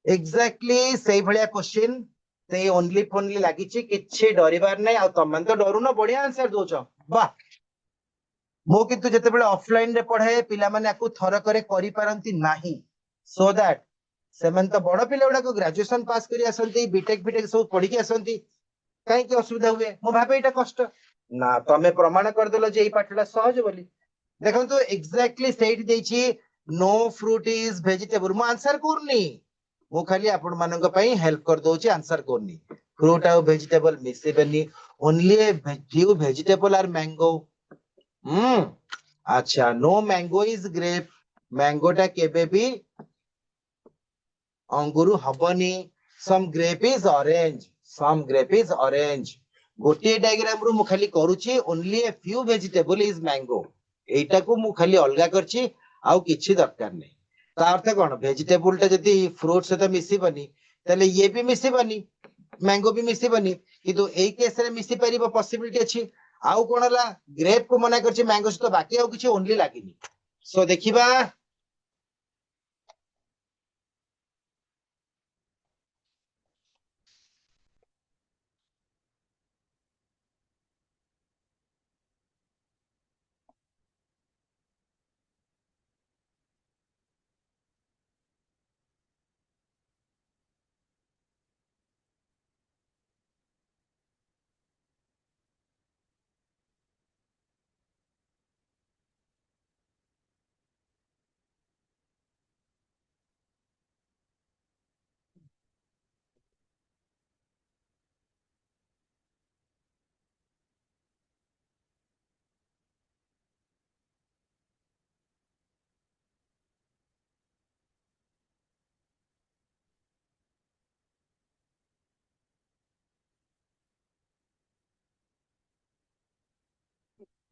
एग्जैक्टली सही भलिया क्वेश्चन ते ओनली फोनली लागिछि किछि डरिबार नै आ तमन तो डरुनो बढ़िया आंसर दोछ वाह मो किंतु जते बेले ऑफलाइन रे पढाए पिला माने आकु थर करे करि पारंती नाही सो दैट सेमन तो बड़ पिला गुडा को ग्रेजुएशन पास करी आसंती बीटेक सब पढ़ी के आसंती काहे की असुविधा हुए मो भाबे एटा कष्ट ना तमे प्रमाण कर देलो जे ई पाठटा सहज बोली देखो तो एग्जैक्टली सेट देछि नो फ्रूट इज वेजिटेबल मो आंसर करनी मो खाली आपण मानक पई हेल्प कर दोछि आंसर करनी फ्रूट आ वेजिटेबल मिसेबनी only few vegetable are mango अच्छा नो मैंगो इज ग्रेप मैंगोटा केबे भी अंगुरु हबनी सम ग्रेप इज ऑरेंज गोटे डायग्राम रु मु खाली करूची only a few vegetable is mango एटा को मु खाली अलगा करची आउ किछि दरकार नै ता अर्थ कोन वेजिटेबल टा जदी फ्रूट से तो मिसिबनी तले ये भी मिसिबनी मैंगो भी मिसिबनी किंतु एई केस रे मिसि परिबो पॉसिबिलिटी अछि आउ कोन हला ग्रेप को मना करछि मैंगो से तो बाकी आउ किछि ओनली लागिनी सो देखिबा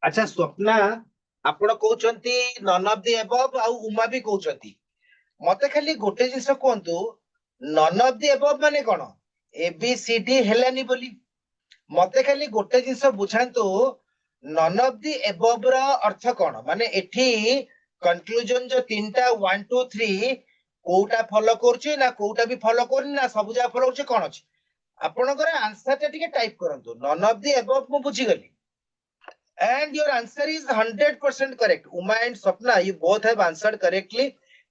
अच्छा स्वप्ना आपण कहउचंती नन ऑफ द एबव आ उमा भी कहउचंती मते खाली गोटे जिंस कोंतु नन ऑफ द एबव माने कोन ए बी सी डी हेलानी बोली मते खाली गोटे जिंस बुझांतु नन ऑफ द एबव रा अर्थ कोन माने एठी कंक्लूजन जो तीनटा 1 2 3 कोउटा फॉलो करछि ना कोउटा भी फॉलो करनी ना सब जा फॉलो करछि कोन अछि आपनकर आंसर टा टिके टाइप करंतु नन ऑफ द एबव मु बुझी गली and your answer is 100% correct Uma and Swapna you both have answered correctly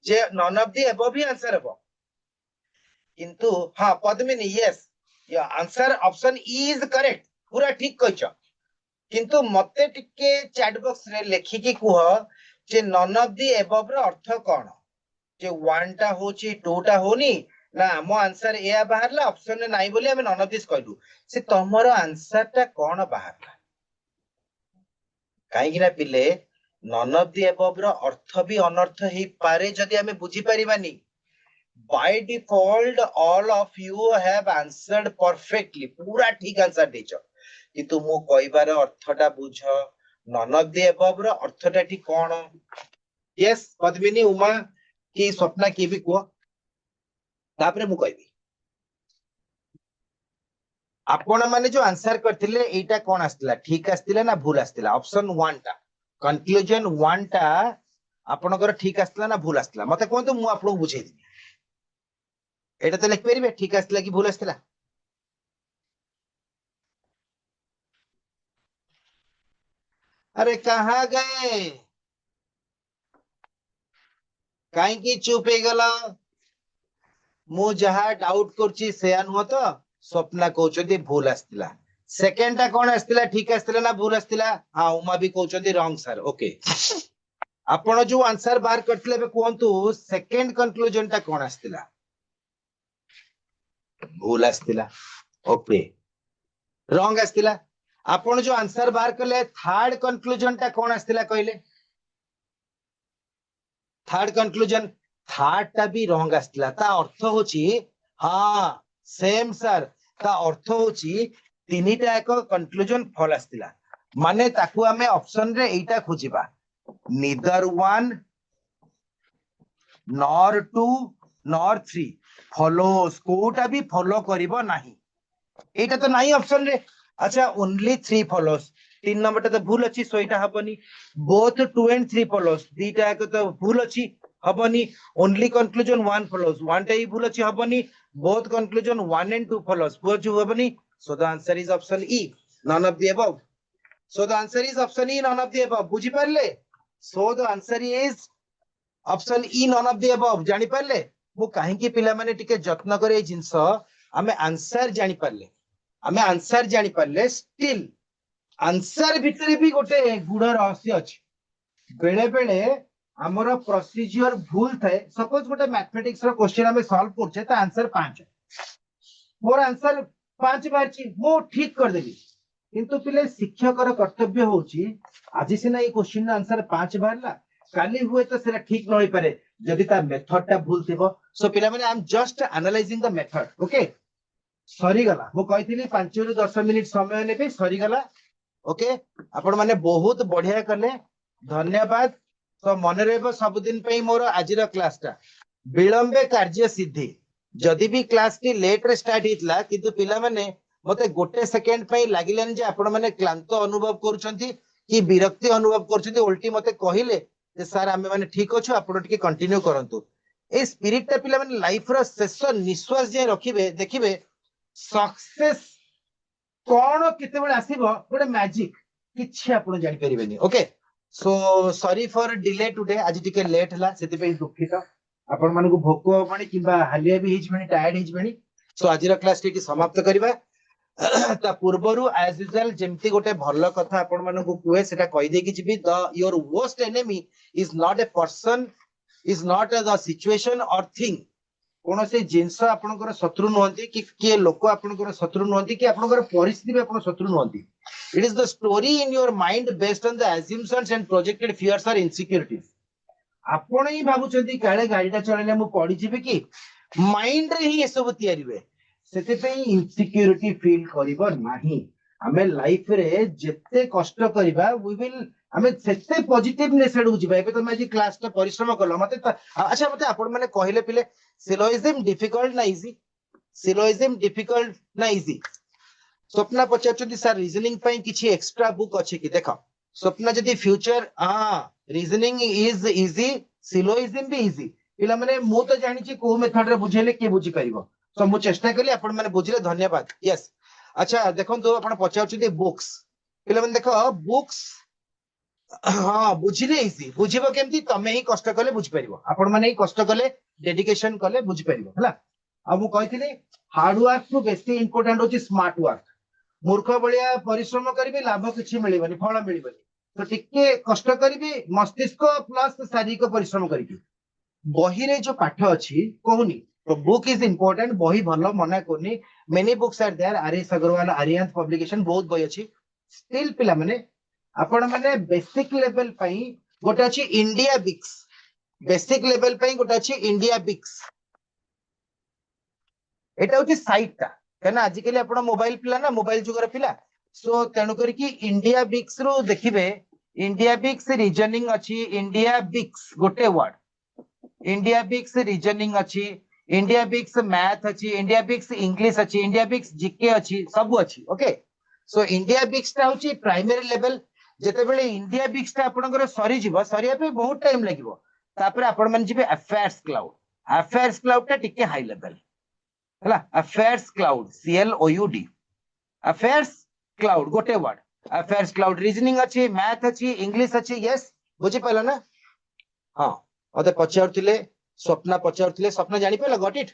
je none of the above hi answer habo किंतु हाँ Padmini yes your answer option is correct पूरा ठीक कहछ किंतु मते टिके चैट बॉक्स रे लेखि की कुह जे none of the above रो अर्थ कोन जे 1 टा होची 2 टा होनी ना मो आंसर एया बाहरला ऑप्शन ने नाही बोली हम none of this कहलु से तमरो आंसर टा कोन बाहरला कहीं ना पिले नन ऑफ द एबव रो अर्थ भी अनर्थ ही पारे जदि हमें बुझी परिबानी by default all of you have answered perfectly पूरा ठीक आंसर देछ किंतु मो कहबार अर्थटा बुझ नन ऑफ द एबव रो अर्थटा ठीक कोन यस पद्मिनी उमा की स्वप्ना की भी को तापरे मु कहबी आपण माने जो आंसर करथिले एटा कोन आस्तिला ठीक आस्तिला ना भूल आस्तिला ऑप्शन 1 टा कंक्लूजन 1 टा आपनकर ठीक आस्तिला ना भूल आस्तिला मते कोंतो मु आपन बुझेइ दिबी एटा तो लिख परिबे ठीक आस्तिला कि भूल आस्तिला अरे कहां गए काहे की चुप हे गला मु जहा डाउट करछि से अनु तो स्वप्ना कहउछथि भूल आस्तिला सेकंड टा कोन आस्तिला ठीक आस्तिला ना भूल आस्तिला हां उमा भी कहउछथि रॉन्ग सर ओके आपण जो आंसर बाहर करथिले बे कोंतु सेकंड कंक्लूजन टा कोन आस्तिला भूल आस्तिला ओके रॉन्ग आस्तिला आपण जो आंसर बाहर करले थर्ड कंक्लूजन टा कोन आस्तिला कहले थर्ड कंक्लूजन थर्ड टा भी रॉन्ग आस्तिला ता अर्थ होची हां सेम सर ता अर्थ होची तीनिटा एक कंक्लूजन फॉल आस्तिला माने ताकू हमें ऑप्शन रे एटा खोजिबा neither 1 nor 2 nor 3 follows Kota भी फॉलो करिवो नाही एटा तो नाही ऑप्शन रे अच्छा ओनली 3 follows 3 नंबर ता तो भूल अछि सो एटा हबनी बोथ 2 and 3 follows दीटा एक तो भूल अछि हबनी ओनली कंक्लूजन 1 follows 1 टा ही भूल अछि हबनी both conclusion 1 and 2 follows both हबनी so the answer is option E none of the above so the answer is option E none of the above बुझी परले so the answer is option E none of the above जानि परले मु काहे की पिला माने टिके यत्न करे जिंस आमे आंसर जानि परले आमे आंसर जानि परले स्टिल आंसर भितरे भी गोटे गुड़ रहस्य अछि बेले बेले हमर प्रोसीजर भूल थाए सपोज गोटे मैथमेटिक्स रो क्वेश्चन हमें सॉल्व करछे त आंसर 5 मोर आंसर 5 बारची मो ठीक कर देबी किंतु पिले शिक्षकर कर्तव्य होची आज सिना ए क्वेश्चन आंसर 5 बारला काली हुए तो सेरा ठीक न होई पारे जदि ता मेथड टा भूल थिबो सो पिला माने I am just analysing the method okay सरी गला मो कहितली 5 रु 10 मिनिट समय नेबे सरी गला ओके आपण माने बहुत बढ़िया कले धन्यवाद तो मन रहबो सब दिन पे मोर आजिर क्लास टा विलंबे कार्य सिद्धि जदि भी क्लास टी लेट रे स्टार्ट हितला किंतु पिला माने मते गोटे सेकंड पे लागिलान जे आपण माने क्लांत अनुभव करूछंती कि विरक्ति अनुभव करूछंती उल्टी मते कहिले जे सर आमे माने ठीक अछु आपण टिके कंटिन्यू करंतु ए स्पिरिट टा पिला माने लाइफ रो शेष निश्वास जे रखिबे देखिबे सक्सेस कोन केते बेले आसीबो गोटे मैजिक किछि आपण जानि परिबेनी okay so sorry for delay today आज टिके लेट हला सेति पे दुखित आपण मानको भोक होबणी किबा हालिया भी हिजबणी टायर्ड हिजबणी सो आजिरा क्लास टिके समाप्त करिबा ता पूर्वरु एज यूजुअल जेमती गोटे भल्लो कथा आपण मानको कुए सेटा कहि दे कि जिबी the your worst enemy is not a person is not the situation और थिंग कोन से जिंस आपनकर शत्रु नहंती कि के लोक आपनकर शत्रु नहंती कि आपनकर परिस्थिति भी आपन शत्रु नहंती it is the story in your mind based on the assumptions and projected fears और इनसिक्योरिटीज आपण ही भाबुचंती काळे गाडीटा चलेले मु पडी जिबे कि माइंड रे ही सब तयारी हुए सेते पे इनसिक्योरिटी फील करिवो नाही हमें लाइफ रे जेते कष्ट करिबा वी विल हमें सेते पॉजिटिवनेस एडु जिबा एबे तो मैं क्लास टा परिश्रम करलो मते अच्छा मते आपण माने कहिले पिले सिलोइज्म डिफिकल्ट ना इजी सिलोइज्म डिफिकल्ट ना इजी स्वप्ना पचाचुदी सर रीजनिंग पई किछि एक्स्ट्रा बुक अछि कि देखो स्वप्ना जदी फ्यूचर रीजनिंग इज इजी सिलोइज्म भी इजी पिला माने मु तो जानि छि को मेथड रे बुझेले के बुझी परिबो सो मु चेष्टा कली आपण माने बुझिले धन्यवाद यस अच्छा देखो तो आपण पचाचुदी बुक्स पिला माने देखो बुक्स हाँ बुझिले इजी बुझिबो केमती तमे ही कष्ट कले बुझ परिबो आपण माने ही कष्ट कले डेडिकेशन कले बुझ परिबो हला आ मु कहितली हार्ड वर्क टू बेसी इंपोर्टेंट होची स्मार्ट वर्क मूर्ख बलिया परिश्रम करिबे लाभ किछि मिलिबनी फल मिलिबनी तो टिके कष्ट करिबे मस्तिष्क प्लस शारीरिक परिश्रम करिबे बही रे जो पाठ अछि कहूनी तो बुक इज इंपोर्टेंट बही भलो मना कोनी many books are there RS Agarwal Arihant publication बहुत बही अछि स्टिल पिला माने आपण माने बेसिक लेवल पई गोटे अछि इंडिया बिक्स बेसिक लेवल पई गोटे अछि इंडिया बिक्स एटा होची साइट ता केना आज केले आपण मोबाइल पिला ना मोबाइल जुगर पिला सो तेनु करी कि इंडिया बिक्स रो देखिबे इंडिया बिक्स रीजनिंग अछि इंडिया बिक्स गोटे वर्ड इंडिया बिक्स रीजनिंग अछि इंडिया बिक्स मैथ अछि इंडिया बिक्स इंग्लिश अछि इंडिया बिक्स जीके अछि सब अछि ओके सो इंडिया बिक्स ता होची प्राइमरी लेवल जेते बेले इंडिया बिक्स ता आपनकर सरी जीव सरिया पे बहुत टाइम लागिवो तापर आपण मन जिबे अफेयर्स क्लाउड ता टिके हाई लेवल हला affairs cloud CLOUD affairs cloud गोटे वर्ड अफेयर्स क्लाउड रीजनिंग अछि मैथ अछि इंग्लिश अछि यस बुझि पला ना हां अते पचारथिले स्वप्ना जानि पला गॉट इट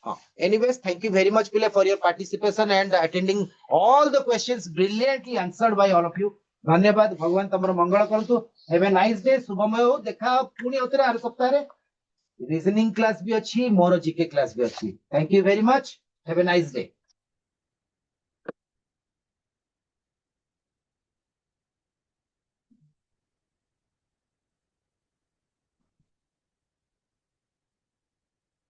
हां anyways thank you very much पिले for your participation and attending all the questions brilliantly answered by all of you धन्यवाद भगवान तमरो मंगल करतु हैव ए नाइस डे शुभमय हो देखा पुनी उतरे हर सप्ताह रे रीजनिंग क्लास भी अच्छी मोर जीके क्लास भी अच्छी thank you very much have a nice day